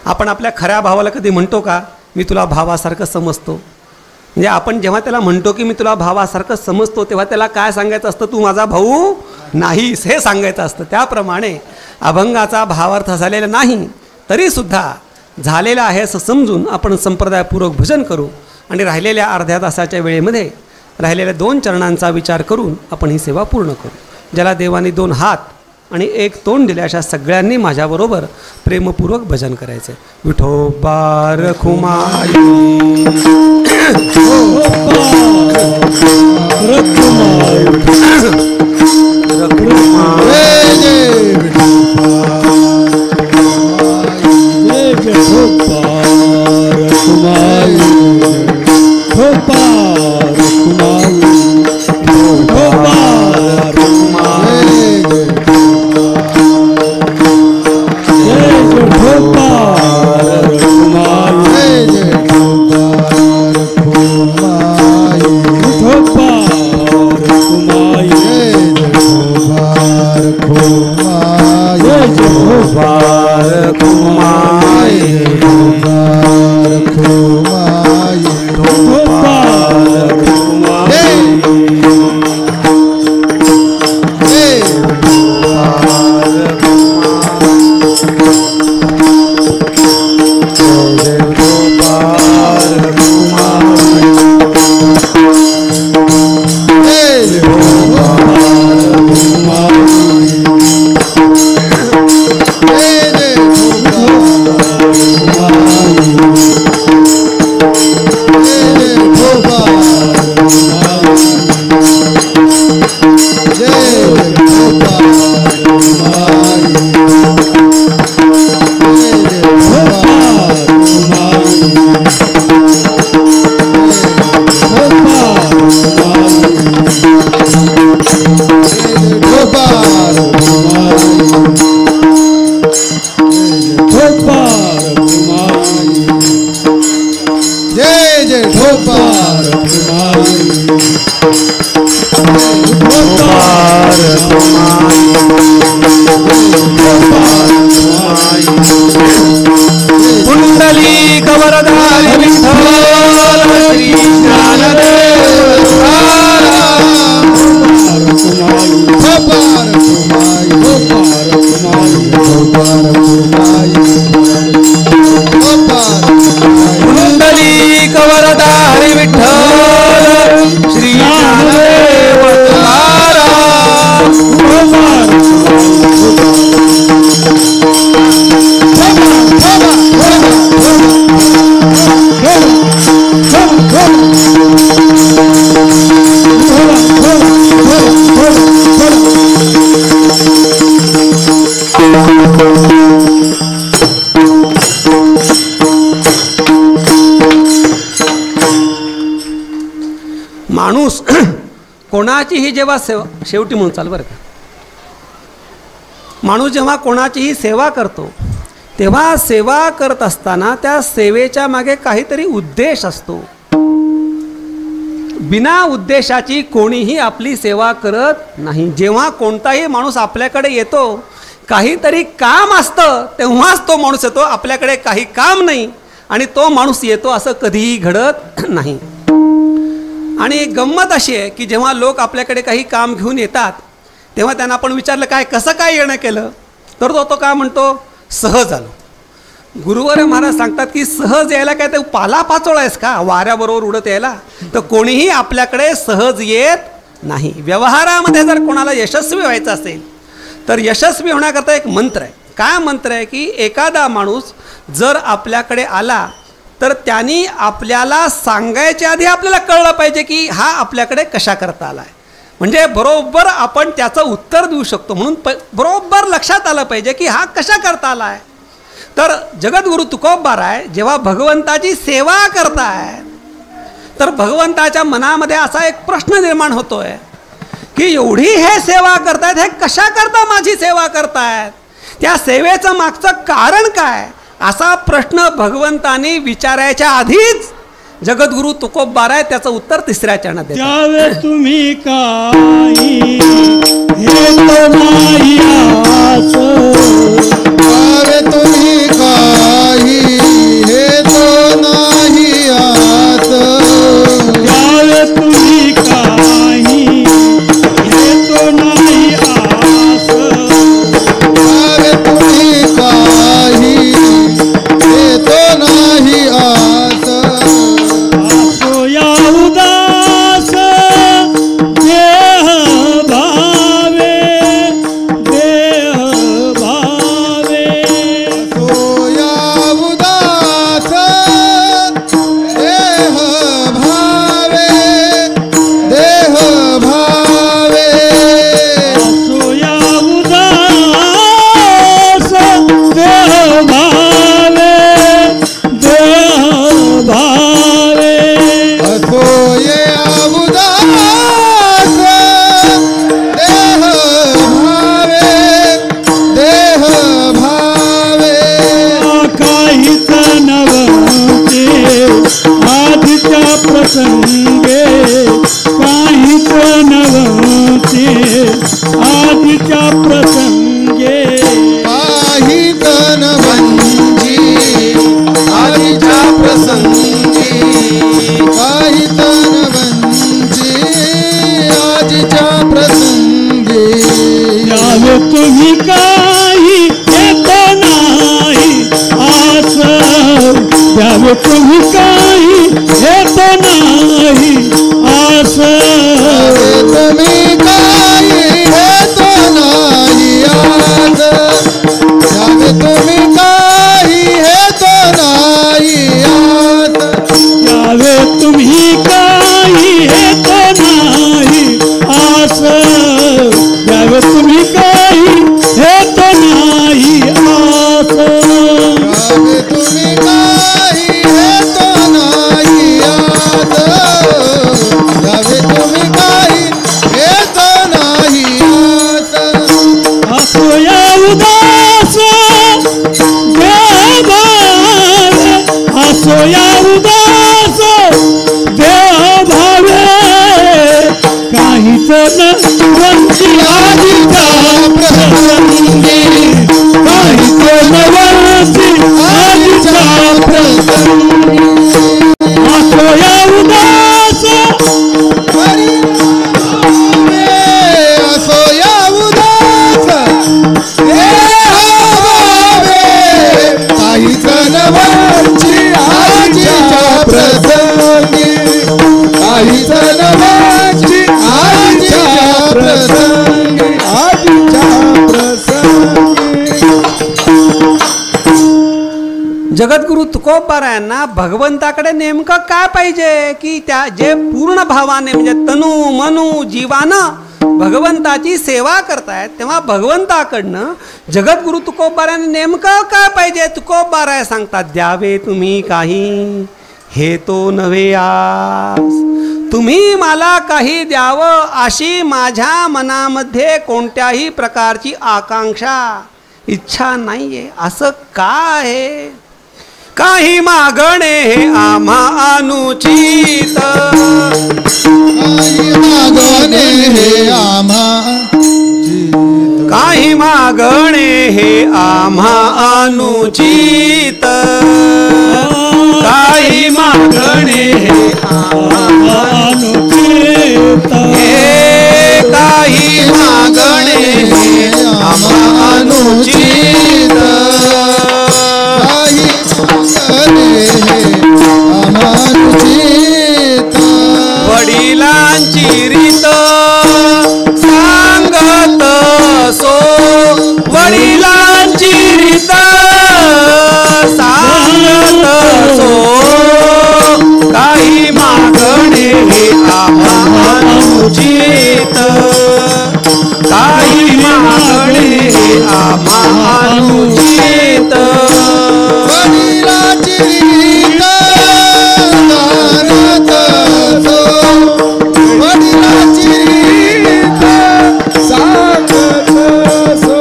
आपण आपल्या खऱ्या भावाला कधी म्हणतो का मी तुला भावासारखं समजतो? म्हणजे आपण जेव्हा त्याला म्हणतो की मी तुला भावासारखं समजतो तेव्हा त्याला काय सांगायचं असतं? तू माझा भाऊ नाहीस हे सांगायचं असतं. त्याप्रमाणे अभंगाचा भावार्थ झालेला नाही तरीसुद्धा झालेला आहे असं समजून आपण संप्रदायपूर्वक भजन करू आणि राहिलेल्या अर्ध्या तासाच्या वेळेमध्ये राहिलेल्या 2 चरणांचा विचार करून आपण ही सेवा पूर्ण करू. ज्याला देवाने 2 हात आणि 1 तोंड दिले अशा सगळ्यांनी माझ्याबरोबर प्रेमपूर्वक भजन करायचं. विठोबा रखुमाई, Kumar माणूस कोणाचीही जेव्हा शेवटी म्हणून चाल बरं का, माणूस जेव्हा कोणाचीही सेवा करतो तेव्हा सेवा करत असताना त्या सेवेच्या मागे काहीतरी उद्देश असतो. बिना उद्देशाची कोणीही आपली सेवा करत नाही. जेव्हा कोणताही माणूस आपल्याकडे येतो काहीतरी काम असतं तेव्हाच तो माणूस येतो. आपल्याकडे काही काम नाही आणि तो माणूस येतो असं कधीही घडत नाही. आणि गंमत अशी आहे की जेव्हा लोक आपल्याकडे काही काम घेऊन येतात तेव्हा त्यांना आपण विचारलं काय कसं काय येणं केलं तर तो काय म्हणतो सहज आलो. गुरुवर महाराज सांगतात की सहज यायला काय ते पाला पाचोळा आहेस का वाऱ्याबरोबर उडत यायला. तर कोणीही आपल्याकडे सहज येत नाही. व्यवहारामध्ये जर कोणाला यशस्वी व्हायचं असेल तर यशस्वी होण्याकरता एक मंत्र आहे. काय मंत्र आहे की एखादा माणूस जर आपल्याकडे आला तर त्यांनी आपल्याला सांगायच्या आधी आपल्याला कळलं पाहिजे की हा आपल्याकडे कशा करता आला आहे. म्हणजे बरोबर आपण त्याचं उत्तर देऊ शकतो. म्हणून बरोबर लक्षात आलं पाहिजे की हा कशा करता आला आहे. तर जगद्गुरु तुकोबाराय जेव्हा भगवंताची सेवा करतायत तर भगवंताच्या मनामध्ये असा एक प्रश्न निर्माण होतोय की एवढी हे सेवा करतायत हे कशा करता माझी सेवा करतायत, त्या सेवेचं मागचं कारण काय असा प्रश्न भगवंतानी विचारायच्या आधीच जगद्गुरु तुकोबाराय त्याचं उत्तर तिसऱ्या चरणात देतात. त्यावे तुम्ही काही हे तो नाही आस, त्यावे तुम्ही काही हे तो नाही आस, त्यावे तुम्ही काही हे तो नाही आस, त्यावे तुम्ही काही हे तो नाही आस. असो या उदास देह भावे, देह भावे, सोया उदास देह भावे, देह भावे. असो या उदास देह भावे, देह भावे. असोये उदास देह भावे, देह भावे. काहीच नवते आधीच्या प्रसंगे, काहीच नवते आधीच्या प्रसंगे. काही तन वंजी आधीच्या प्रसंगी, काही तन वंजी आधीच्या प्रसंगी. यावे तुम्ही काही येतो नाही आस, यावे तुम्ही काही येतो नाही आस. त्यावे तुम्ही काही हेतो नाही आस, त्यावे तुम्ही काही हेतो नाही आस. यावे तुम्ही काही येतो नाही आस, यावे तुम्ही काही येतो नाही आस. त्यावे तुम्ही काही हेतो नाही आस, त्यावे तुम्ही काही हेतो नाही आस. असो या उदास देह भावे, असो या उदास देह भावे. काहीच नवंती आधीच्या प्रसंगी, काहीच नवंती आधीच्या प्रसंगी. असो या उदास असोया उदास देह भावे, काही जणवांची आजीच्या प्रसंगी, काही जणवांची आजीच्या प्रसंगी, आजीच्या प्रसंगी. जगद्गुरु तुकोबारायांना भगवंताकडे नेमकं काय पाहिजे की त्या जे पूर्ण भावाने म्हणजे तनु मनु जीवानं भगवंताची सेवा करतायत तेव्हा भगवंताकडनं जगद्गुरु तुकोबारायांना नेमकं काय पाहिजे. तुकोबाराय सांगतात द्यावे तुम्ही काही हे तो नव्हे आस. तुम्ही मला काही द्यावं अशी माझ्या मनामध्ये कोणत्याही प्रकारची आकांक्षा इच्छा नाहीये. असं का आहे? काही मागणे हे आम्हा अनुचित, काही मागणे हे आम्हा, काही मागणे हे आम्हा अनुचित, काही मागणे हे आम्हा अनुचित, काही मागणे हे आम्हा अनुचित, काही मागणे हे आम्हा अनुचित. वडिलांची रीत सांगत सो, वडिलांची रीत सांगत सो, काही मागणे हे आम्हा अनुचित, काही मागणे हे आम्हा अनुचित. वडिलांची रीत सांगत सो, वडिलांची रीत सांगत सो,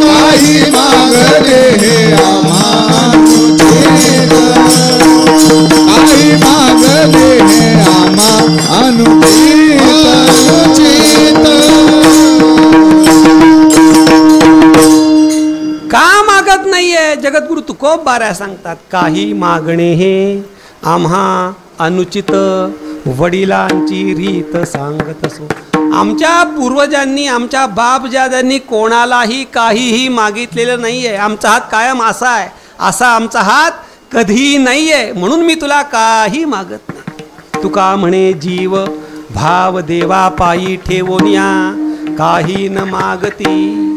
काही मागणे हे आम्हा अनुचित, काही मागणे हे आम्हा अनुचित. का मागत नाहीये? जगद्गुरु तुकोबाराया सांगतात, काही मागणे हे आम्हा अनुचित, वडिलांची रीत सांगत असो. आमच्या पूर्वजांनी, आमच्या बापजाद्यांनी कोणालाही काहीही मागितलेलं नाहीये. आमचा हात कायम असा आहे, असा आमचा हात कधीही नाहीये. म्हणून मी तुला काही मागत नाही. तुका म्हणे जीव भाव देवा पायी ठेवोनिया, काही न मागती.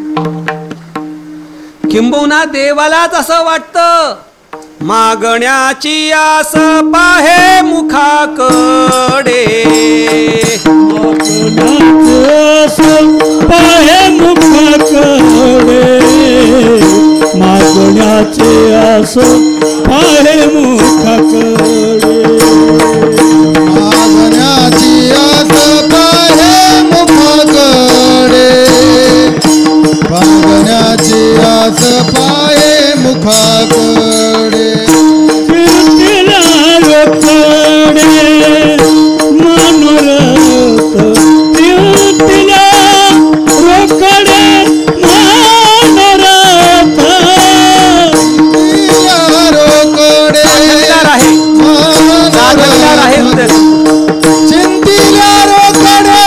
किंबहुना देवालाच असं वाटतं, मागण्याची आस पाहे मुखाकडे, पाहे मुखाकडे, मागण्याचे आस पाहे मुखाकडे, मागण्याची आस पाहे मुखाकडे, मागण्याची आस पाहे मुखाकडे. कीर्तीला रोकडे मनोरथ, कीर्तीला रोकडे मनोरथ, रोकडे आहे साधकदार आहे हृदय. चिंतीला रोकडे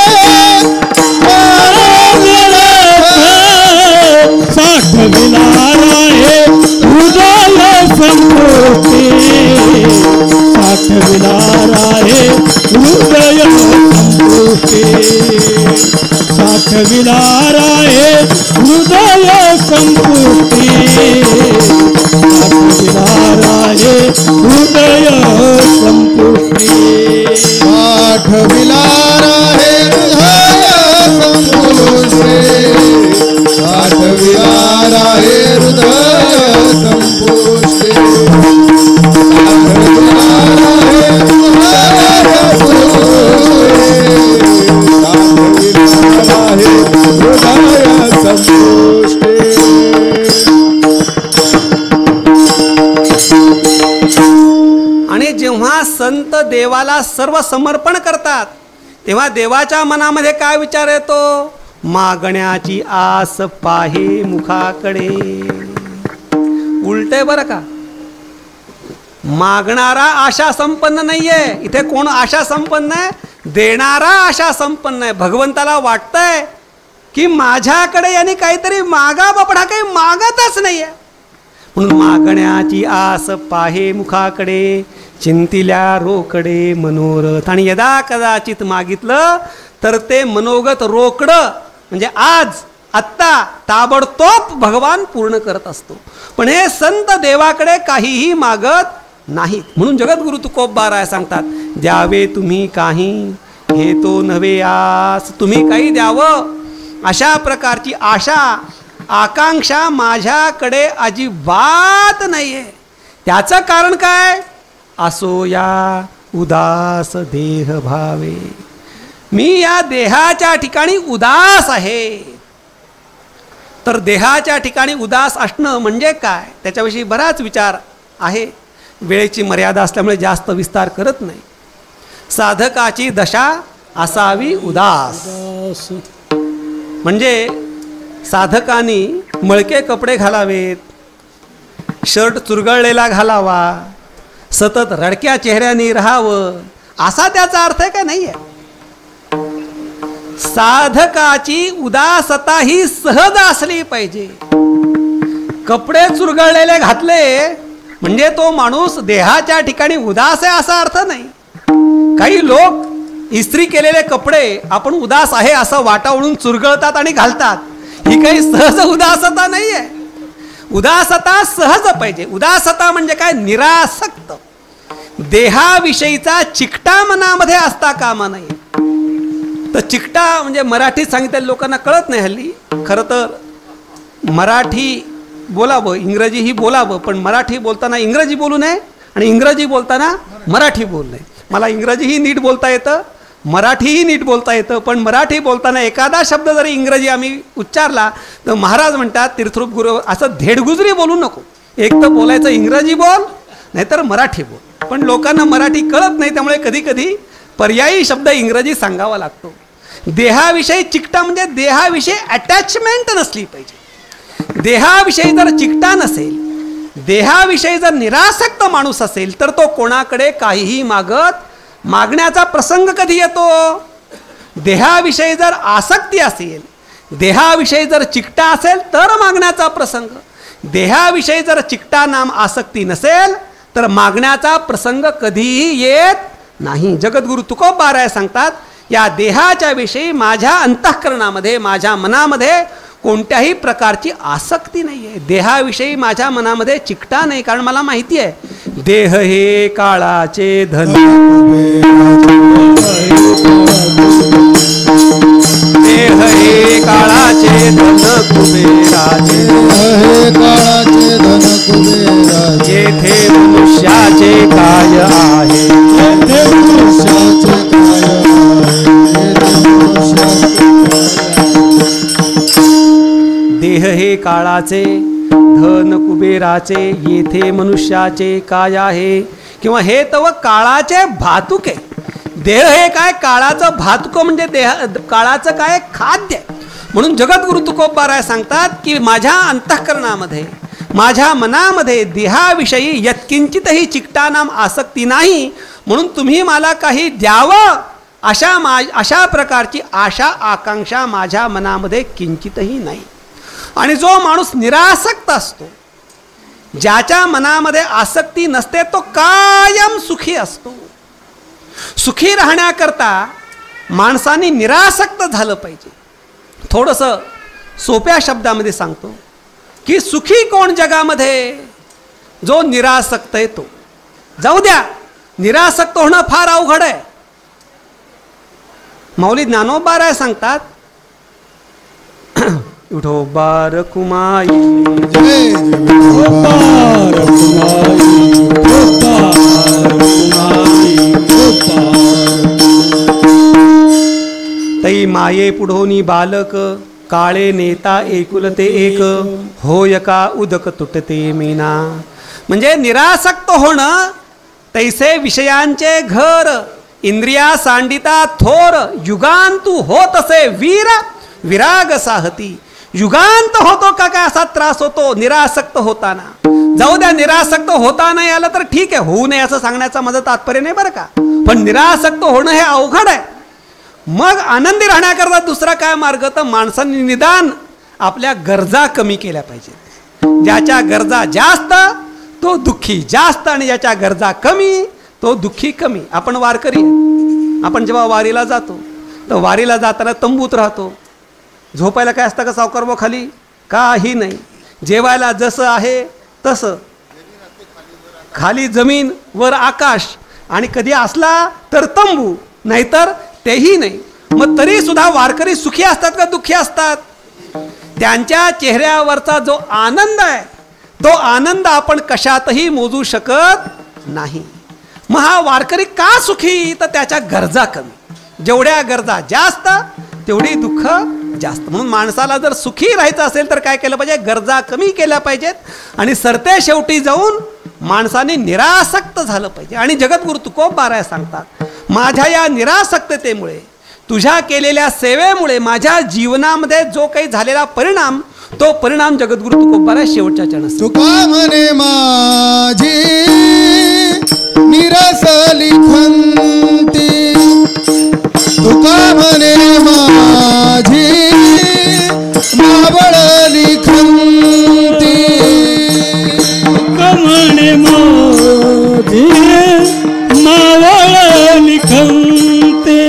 साठविणार आहे हृदय संपुष्टी, साठविणार आहे हृदय संपुष्टी, साठविणार आहे हृदय संपुष्टी, साठविणार आहे हृदय संपुष्टी, आठविलार आहे हृदय संपुष्टे, आठविलार आहे हृदय संपुष्टे, आठविलार आहे हृदय संपुष्टे, आठविलार आहे हृदय संपुष्टे. आणि जेव्हा संत देवाला सर्व समर्पण करतात तेव्हा देवाच्या मनामध्ये काय विचार येतो? मागण्याची आस पाहे मुखाकडे. उलटे बरं का, मागणारा आशा संपन्न नाहीये. इथे कोण आशा संपन्न आहे? देणारा आशा संपन्न आहे. भगवंताला वाटतंय की माझ्याकडे यांनी काहीतरी मागा बापडा, काही मागतच नाहीये. म्हणून मागण्याची आस पाहे मुखाकडे, चिंतिल्या रोकडे मनोरथ. आणि यदा कदाचित मागितलं तर ते मनोगत रोकडं म्हणजे आज आत्ता ताबडतोब भगवान पूर्ण करत असतो. पण हे संत देवाकडे काहीही मागत नाहीत. म्हणून जगद्गुरु तुकोबाराया सांगतात, द्यावे तुम्ही काही हे तो नव्हे आस. तुम्ही काही द्यावं अशा प्रकारची आशा आकांक्षा माझ्याकडे अजिबात नाहीये. त्याचं कारण काय? असो या उदास देह भावे. मी या देहाच्या ठिकाणी उदास आहे. तर देहाच्या ठिकाणी उदास असणं म्हणजे काय, त्याच्याविषयी बराच विचार आहे. वेळेची मर्यादा असल्यामुळे जास्त विस्तार करत नाही. साधकाची दशा असावी उदास. म्हणजे साधकांनी मळके कपडे घालावेत, शर्ट चुरगळलेला घालावा, सतत रडक्या चेहऱ्याने राहावं, असा त्याचा अर्थ आहे का नाही आहे. साधकाची उदासता ही सहज असली पाहिजे. कपडे चुरगळलेले घातले म्हणजे तो माणूस देहाच्या ठिकाणी उदास आहे असा अर्थ नाही. काही लोक इस्त्री केलेले कपडे आपण उदास आहे असं वाटावळून चुरगळतात आणि घालतात. ही काही सहज उदासता नाही आहे. उदासता सहज पाहिजे. उदासता म्हणजे काय, निरासक्त. देहाविषयीचा चिकटा मनामध्ये असता कामा नये. तर चिकटा म्हणजे मराठीत सांगितलेल्या लोकांना कळत नाही हल्ली. खरं तर मराठी बोलावं, इंग्रजीही बोलावं, पण मराठी बोलताना इंग्रजी बोलू नये आणि इंग्रजी बोलताना मराठी बोलू नये. मला इंग्रजीही नीट बोलता येतं, मराठीही नीट बोलता येतं, पण मराठी बोलताना एखादा शब्द जरी इंग्रजी आम्ही उच्चारला तर महाराज म्हणतात तीर्थरूप गुरु असं धेडगुजरी बोलू नको. एक तर बोलायचं इंग्रजी बोल, नाहीतर मराठी बोल. पण लोकांना मराठी कळत नाही, त्यामुळे कधी कधी पर्यायी शब्द इंग्रजी सांगावा लागतो. देहाविषयी चिकटा म्हणजे देहाविषयी अटॅचमेंट नसली पाहिजे. देहाविषयी जर चिकटा नसेल, देहाविषयी जर निरासक्त माणूस असेल तर तो कोणाकडे काहीही मागण्याचा प्रसंग कधी येतो. देहाविषयी जर आसक्ती असेल, देहाविषयी जर चिकटा असेल तर मागण्याचा प्रसंग. देहाविषयी जर चिकटा नाम आसक्ती नसेल तर मागण्याचा प्रसंग कधीही येत नाही. जगद्गुरु तुकोबा राय सांगतात, या देहाच्या विषयी माझ्या अंतःकरणामध्ये, माझ्या मनामध्ये कोणत्याही प्रकारची आसक्ती नाही आहे. देहाविषयी माझ्या मनामध्ये चिकटा नाही, कारण मला माहिती आहे देह हे काळाचे धन. देह हे काळाचे धन कुबेराचे. काळाचे धन कुबेराचे. येथे मनुष्याचे काय आहे. येथे मनुष्याचे काय आहे. देह हे काळाचे धन कुबेराचे. येथे मनुष्याचे काय आहे. किंवा हे तव काळाचे भातुके. देह हे काय, काळाचं भातुक म्हणजे देह, काळाचं काय खाद्य. म्हणून जगद्गुरु तुकोबा राय सांगतात की माझ्या अंतःकरणामध्ये, माझ्या मनामध्ये देहाविषयी यत्किंचितही चिकटा नाम आसक्ती नाही. म्हणून तुम्ही मला काही द्यावं अशा प्रकारची आशा आकांक्षा माझ्या मनामध्ये किंचितही नाही. आणि जो माणूस निरासक्त असतो, ज्याच्या मनामध्ये आसक्ती नसते, तो कायम सुखी असतो. सुखी राहण्याकरता माणसाने निरासक्त झालं पाहिजे. थोडंसं सोप्या शब्दामध्ये सांगतो की सुखी कोण जगामध्ये, जो निरासक्त आहे तो. जाऊ द्या, निरासक्त होणं फार अवघड आहे. माऊली ज्ञानोबा राय सांगतात, विठोबा रखुमाई तई माये पुढोनी बालक, काळे नेता एकुलते एक, होय का उदक तुटते मीना. म्हणजे निरासक्त होणं तैसे विषयांचे घर, इंद्रिया सांडिता थोर, युगांतू होत असे वीर विराग साहती. युगांत होतो का काय असा त्रास होतो निरासक्त होताना. जाऊ द्या, निरासक्त होता नाही आलं तर ठीक आहे, होऊ नये असं सांगण्याचा माझं तात्पर्य नाही बरं का. पण निरासक्त होणं हे अवघड आहे. मग आनंदी राहण्याकरता दुसरा काय मार्ग, तर माणसांनी निदान आपल्या गरजा कमी केल्या पाहिजेत. ज्याच्या गरजा जास्त तो दुःखी जास्त, आणि ज्याच्या गरजा कमी तो दुःखी कमी. आपण वारकरी, आपण जेव्हा वारीला जातो तर वारीला जाताना तंबूत राहतो. झोपायला काय असतं का सावकार भाऊ खाली? काही नाही. जेवायला जसं आहे तसं, खाली जमीन वर आकाश, आणि कधी असला तर तंबू, नाहीतर तेही नाही. मग तरी सुद्धा वारकरी सुखी असतात का दुःखी असतात? त्यांच्या चेहऱ्यावरचा जो आनंद आहे तो आनंद आपण कशातही मोजू शकत नाही. मग हा वारकरी का सुखी? तर त्याच्या गरजा कमी. जेवढ्या गरजा जास्त तेवढी दुःख जास्त. म्हणून माणसाला जर सुखी राहायचं असेल तर काय केलं पाहिजे? गरजा कमी केल्या पाहिजेत आणि सरते शेवटी जाऊन माणसाने निरासक्त झालं पाहिजे. आणि जगद्गुरु तुकोबाराय सांगतात, माझ्या या निरासक्ततेमुळे, तुझ्या केलेल्या सेवेमुळे माझ्या जीवनामध्ये जो काही झालेला परिणाम, तो परिणाम जगद्गुरु तुकोबाराय शेवटच्या चरणात. तुका म्हणे माझी निरासली खंती, तुका म्हणे माझी मावळली खंती, तुका म्हणे माझी मावळली खंती,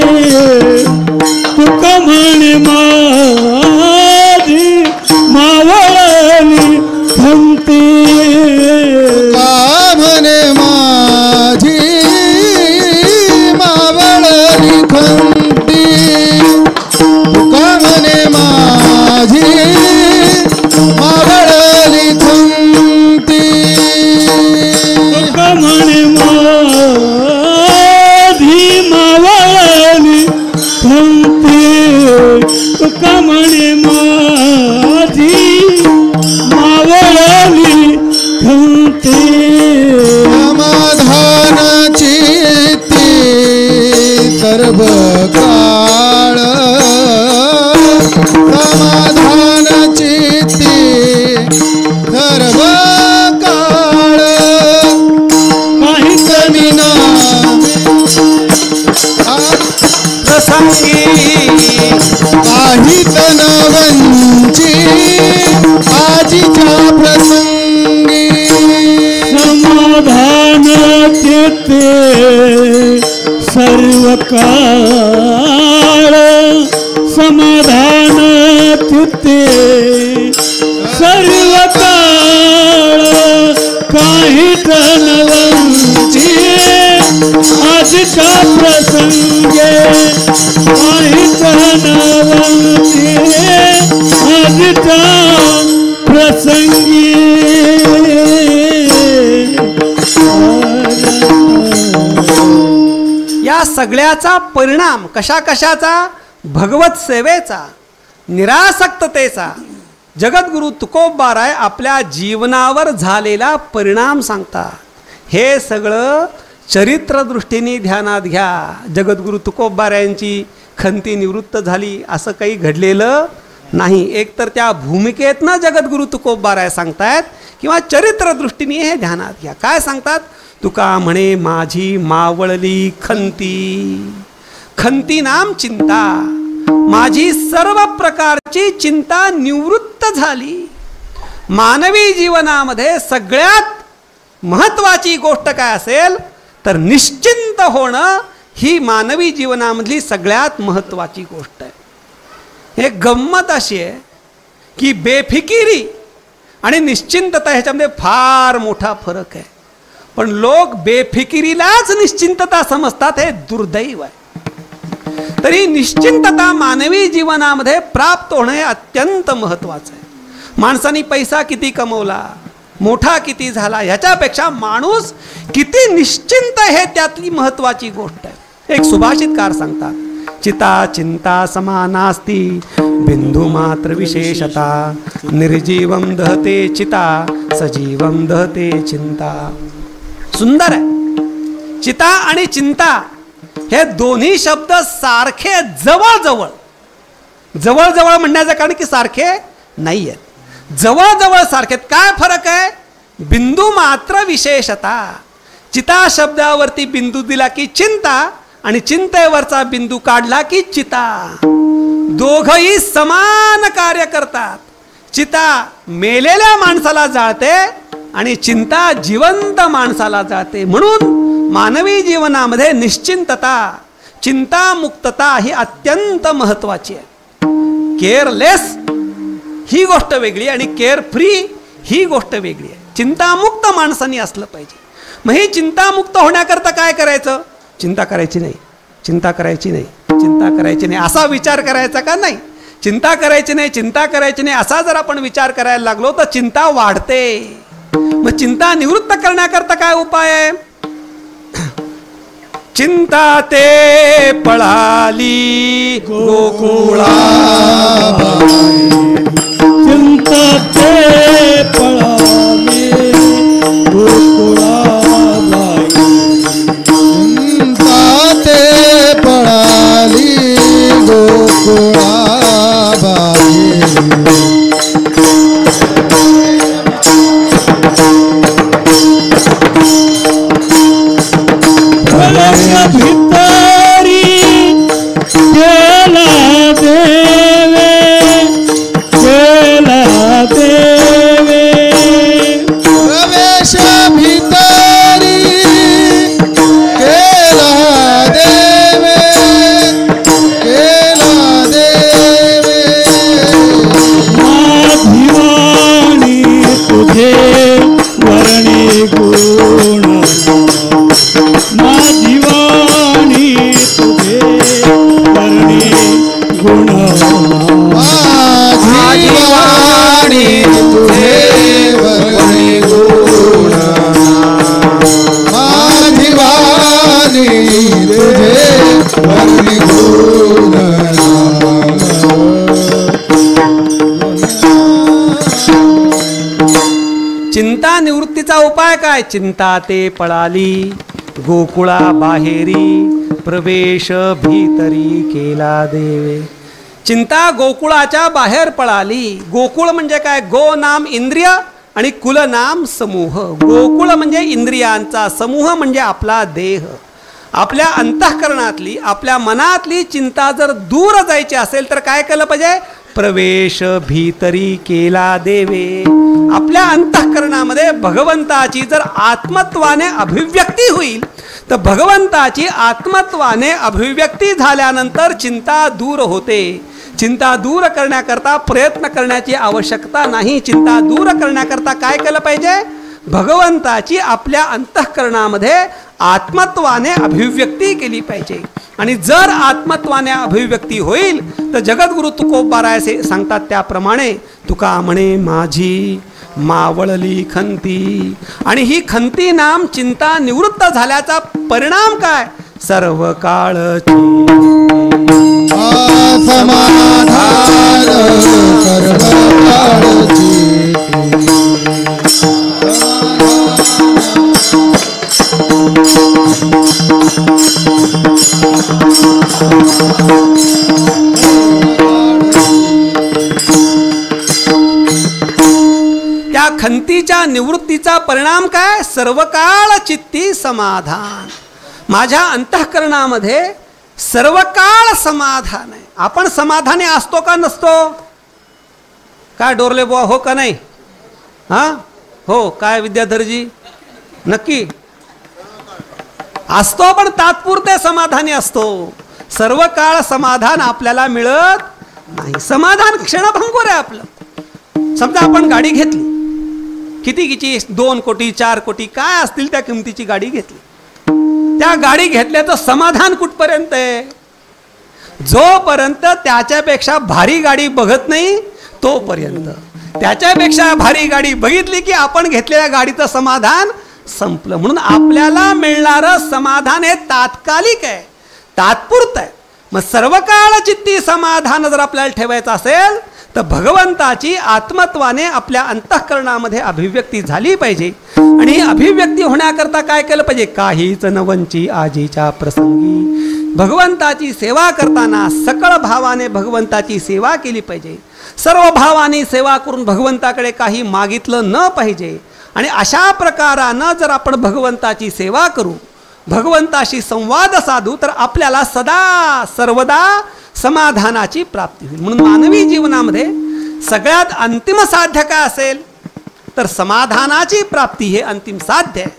तुका म्हणे माझी मावळली खंती, तुका म्हणे माझी मावळली खंती, तुका म्हणे माझी मावळली खंती, तुका म्हणे माझी मावळली खंती, तुका म्हणे माझी मावळली खंती, समाधानाची ती सर्व काळ, समाधानाची ती सर्व काळ, काही कमी ना प्रसंगी काही तनवंची आजीच्या प्रसंगी, समाधान चित्ते सर्व काळ, समाधान चित्ते सर्व काळ, काही तनवंची आजच्या प्रसंगे, काही तनवंची आजच्या प्रसंगी. या सगळ्याचा परिणाम कशा कशाचा? भगवत सेवेचा, निरासक्ततेचा. जगद्गुरु तुकोबाराय आपल्या जीवनावर झालेला परिणाम सांगतात. हे सगळं चरित्रदृष्टीने ध्यानात घ्या. जगद्गुरु तुकोबारायांची खंती निवृत्त झाली असं काही घडलेलं नाही. एकतर त्या भूमिकेतनं जगद्गुरु तुकोबाराय सांगतायत किंवा चरित्रदृष्टीने हे ध्यानात घ्या. काय सांगतात? तुका म्हणे माझी मावळली खंती, खंती नाम चिंता, माझी सर्व प्रकारची चिंता निवृत्त झाली. मानवी जीवनामध्ये सगळ्यात महत्त्वाची गोष्ट काय असेल तर निश्चिंत होणं ही मानवी जीवनामधली सगळ्यात महत्त्वाची गोष्ट आहे. हे गंमत अशी आहे की बेफिकिरी आणि निश्चिंतता ह्याच्यामध्ये फार मोठा फरक आहे. पण लोक बेफिकिरीलाच निश्चिंतता समजतात, हे दुर्दैव आहे. तरी निश्चिंतता मानवी जीवनामध्ये प्राप्त होणं हे अत्यंत महत्त्वाचं आहे. माणसाने पैसा किती कमवला, मोठा किती झाला, ह्याच्यापेक्षा माणूस किती निश्चिंत हे त्यातली महत्त्वाची गोष्ट आहे. एक सुभाषितकार सांगतात, चिता चिंता समानास्ति बिंदु मात्र विशेषता, निर्जीवम दहते चिता सजीवम दहते चिंता. सुंदर आहे. चिता आणि चिंता हे दोन्ही शब्द सारखे जवळजवळ, जवळजवळ म्हणण्याचं कारण की सारखे नाही आहेत, जवळजवळ सारखे. काय फरक आहे? बिंदू मात्र विशेषता. चिता शब्दावरती बिंदू दिला की चिंता आणि चिंतेवरचा बिंदू काढला की चिता. दोघही समान कार्य करतात. चिता मेलेल्या माणसाला जाळते आणि चिंता जिवंत माणसाला जाळते. म्हणून मानवी जीवनामध्ये निश्चिंतता, चिंतामुक्तता ही अत्यंत महत्त्वाची आहे. केअरलेस ही गोष्ट वेगळी आणि केअर फ्री ही गोष्ट वेगळी आहे. चिंतामुक्त माणसाने असलं पाहिजे. मग ही चिंतामुक्त होण्याकरता काय करायचं? चिंता करायची नाही, चिंता करायची नाही, चिंता करायची नाही असा विचार करायचा का? नाही. चिंता करायची नाही, चिंता करायची नाही असा जर आपण विचार करायला लागलो तर चिंता वाढते. मग चिंता निवृत्त करण्याकरता काय उपाय आहे? चिंता ते पळाली गोकुळा चिंता ते पळाली गोकुळाबाई चिंता ते पळाली गोकुळाबाई भितरी केला देवे प्रवेश भितरी केला देवे माझिवाणी तुझे वर्णी गुण माझिवाणी तुझे वर्णी गुण माझिवाणी तुझे वर्णी गुण माझिवाणी तुझे वर्णी गुण चिंता निवृत्तीचा उपाय काय? चिंता ते पळाली गोकुळा बाहेरी प्रवेश भीतरी केला देवे. चिंता गोकुळाच्या बाहेर पळाली. गोकुळ म्हणजे काय? गो नाम इंद्रिय आणि कुल नाम समूह. गोकुळ म्हणजे इंद्रियांचा, समूह म्हणजे आपला देह. आपल्या अंतःकरणातली आपल्या मनातली चिंता जर दूर जायची असेल तर काय केलं पाहिजे? प्रवेश भीतरी केला देवे. आपल्या अंतःकरणामध्ये भगवंताची जर आत्मत्वाने अभिव्यक्ती होईल तर भगवंताची आत्मत्वाने अभिव्यक्ती झाल्यानंतर चिंता दूर होते. चिंता दूर करण्याकरता प्रयत्न करण्याची आवश्यकता नाही. चिंता दूर करण्याकरता काय केलं पाहिजे? भगवंताची आपल्या अंतःकरणामध्ये आत्मत्वाने अभिव्यक्ती केली पाहिजे. आणि जर आत्मत्वाने अभिव्यक्ती होईल तर जगद्गुरु तुकोबाराय सांगतात त्याप्रमाणे तुका म्हणे माझी मावळली खंती. आणि ही खंती नाम चिंता निवृत्त झाल्याचा परिणाम काय? सर्व काळची समाधान सर्व काळची त्या खंतीच्या निवृत्तीचा परिणाम काय? सर्व काळ चित्ती समाधान. माझ्या अंतःकरणामध्ये सर्व काळ समाधान आहे. आपण समाधानी असतो का नसतो? काय डोरले बुवा, हो का नाही? हां हो. काय विद्याधरजी? नक्की असतो, पण तात्पुरते समाधानी असतो. सर्व काळ समाधान आपल्याला मिळत नाही. समाधान क्षणभंगुर आहे आपलं. समजा आपण गाडी घेतली, कितीची? 2 कोटी 4 कोटी काय असतील त्या किमतीची गाडी घेतली. त्या गाडी घेतल्याचं समाधान कुठपर्यंत आहे? जोपर्यंत त्याच्यापेक्षा भारी गाडी बघत नाही तोपर्यंत. त्याच्यापेक्षा भारी गाडी बघितली की आपण घेतलेल्या गाडीचं समाधान संपलं. म्हणून आपल्याला मिळणारं समाधान हे तात्कालिक आहे, तात्पुरतं आहे. मग सर्व काळ चित्ती समाधान जर आपल्याला ठेवायचं असेल तर भगवंताची आत्मत्वाने आपल्या अंतःकरणामध्ये अभिव्यक्ती झाली पाहिजे. आणि ही अभिव्यक्ती होण्याकरता काय केलं पाहिजे? काहीच नवंची आजीच्या प्रसंगी. भगवंताची सेवा करताना सकळ भावाने भगवंताची सेवा केली पाहिजे. सर्व भावाने सेवा करून भगवंताकडे काही मागितलं न पाहिजे. आणि अशा प्रकारानं जर आपण भगवंताची सेवा करू, भगवंताशी संवाद साधू, तर आपल्याला सदा सर्वदा समाधानाची प्राप्ती होईल. म्हणून मानवी जीवनामध्ये सगळ्यात अंतिम साध्य काय असेल तर समाधानाची प्राप्ती हे अंतिम साध्य आहे.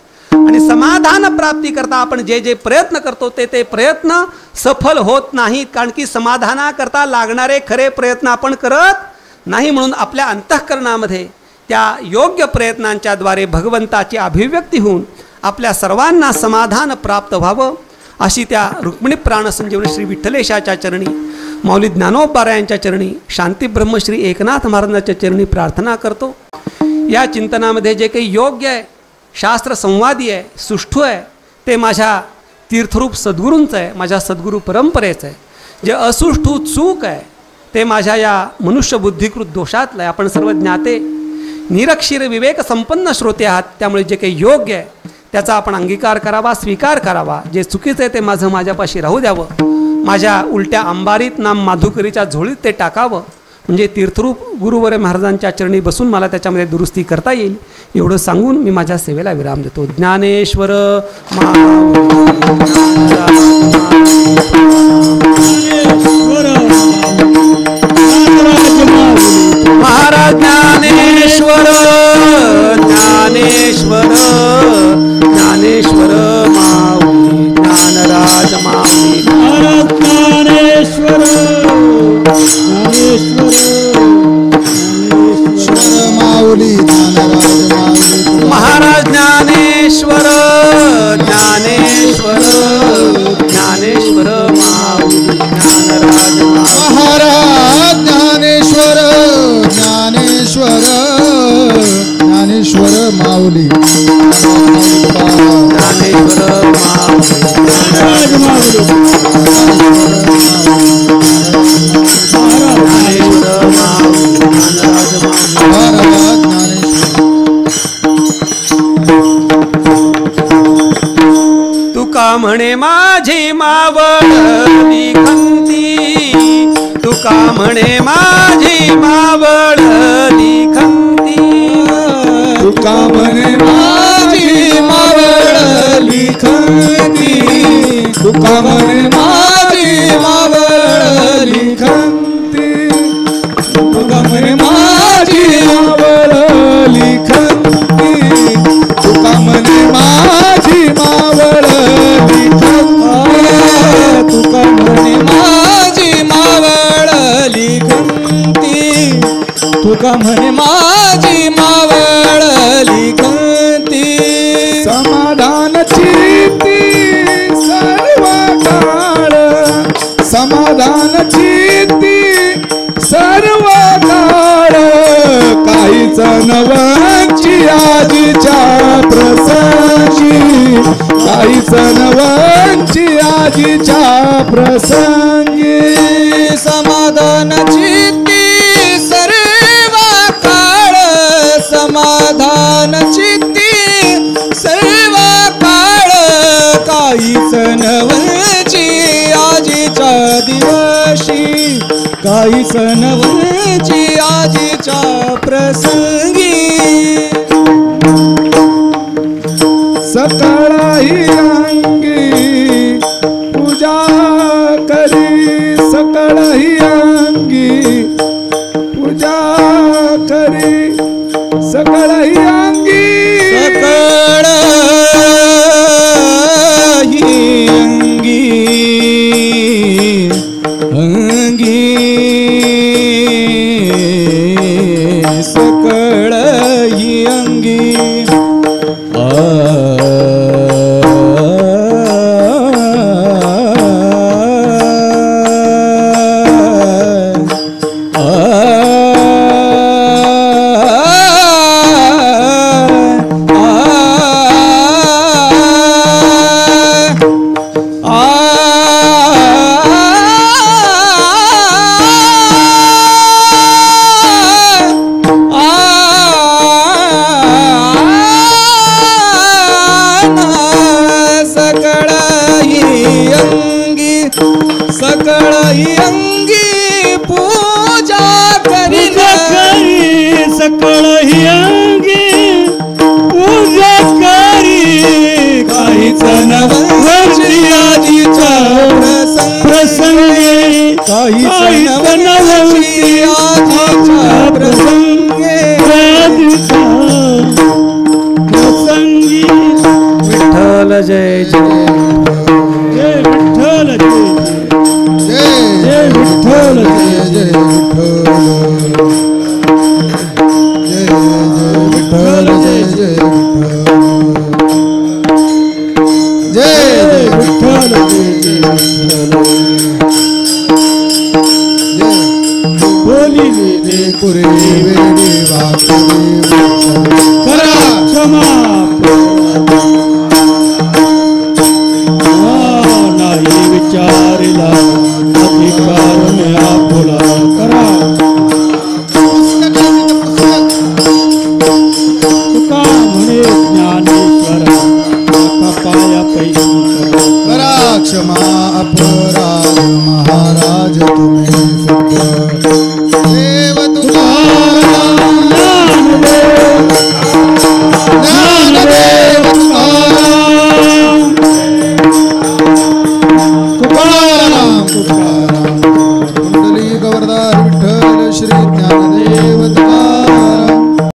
आणि समाधान प्राप्ती करता आपण जे जे प्रयत्न करतो ते प्रयत्न सफल होत नाहीत, कारण की समाधानाकरता लागणारे खरे प्रयत्न आपण करत नाही. म्हणून आपल्या अंतःकरणामध्ये त्या योग्य प्रयत्नांच्या द्वारे भगवंताची अभिव्यक्ती होऊन आपल्या सर्वांना समाधान प्राप्त व्हावं अशी त्या रुक्मिणी प्राणसंजीवनी श्री विठ्ठलेशाच्या चरणी, माऊली ज्ञानोबारायांच्या चरणी, शांती ब्रह्मश्री एकनाथ महाराजांच्या चरणी प्रार्थना करतो. या चिंतनामध्ये जे काही योग्य आहे, शास्त्र संवादी आहे, सुष्ठू आहे, ते माझ्या तीर्थरूप सद्गुरूंचं आहे, माझ्या सद्गुरू परंपरेचं आहे. जे असुष्ठू चूक आहे ते माझ्या या मनुष्यबुद्धीकृत दोषातलं आहे. आपण सर्व ज्ञाते निरक्षीर विवेक संपन्न श्रोते आहात, त्यामुळे जे काही योग्य आहे त्याचा आपण अंगीकार करावा, स्वीकार करावा. जे चुकीचं आहे ते माझं माझ्यापाशी राहू द्यावं. माझ्या उलट्या अंबारीत नाम माधुकरीच्या झोळीत ते टाकावं, म्हणजे तीर्थरूप गुरुवर महाराजांच्या चरणी बसून मला त्याच्यामध्ये दुरुस्ती करता येईल. एवढं सांगून मी माझ्या सेवेला विराम देतो. ज्ञानेश्वर महाराज ज्ञानेश्वर ज्ञानेश्वर ज्ञानेश्वर माऊली ज्ञानराज माऊली ज्ञानेश्वर माऊली ज्ञानराज माऊली महाराज ज्ञानेश्वर ज्ञानेश्वर ज्ञानेश्वर माऊली ज्ञानराज महाराज ज्ञानेश्वर ज्ञानेश्वर ज्ञानेश्वर माऊली ज्ञानेश्वर तुका म्हणे माझी मावळली खंती, तुका म्हणे माझी मावळली खंती, तुका म्हणे माझी मावळली खंती, तुका म्हणे माझी मावळली खंती, तुका म्हणे माझी मावळली खंती, तुका म्हणे माझी मावळली खंती, तुका म्हणे माझी मावळली खंती, तुका म्हणे माझी मावळली खंती. समाधानाची ती सर्व काळ, समाधानाची ती सर्व काळ, काहीच नवची आजीच्या प्रसंगी, काहीच नवची आजीच्या प्रसंगी. समाधानाची ती सर्व काळ, समाधानाची ती सर्व काळ, काहीच नवची आजीच्या दिवशी, काहीच नवची आजीच्या प्रसंगी. सकळही अंगी पूजा करी, सकळही अंगी पूजा करी, सकळही अंगी सकळ ही अंगी अंगी, सकळ ही अंगी विठ्ठल जय जय जय विठ्ठल जय विठ्ठल जय विठ्ठल जय जय विठ्ठल जय विठ्ठल बोली जय पुरे वेडी वाकुरी करा क्षमा महाराज तुम्ही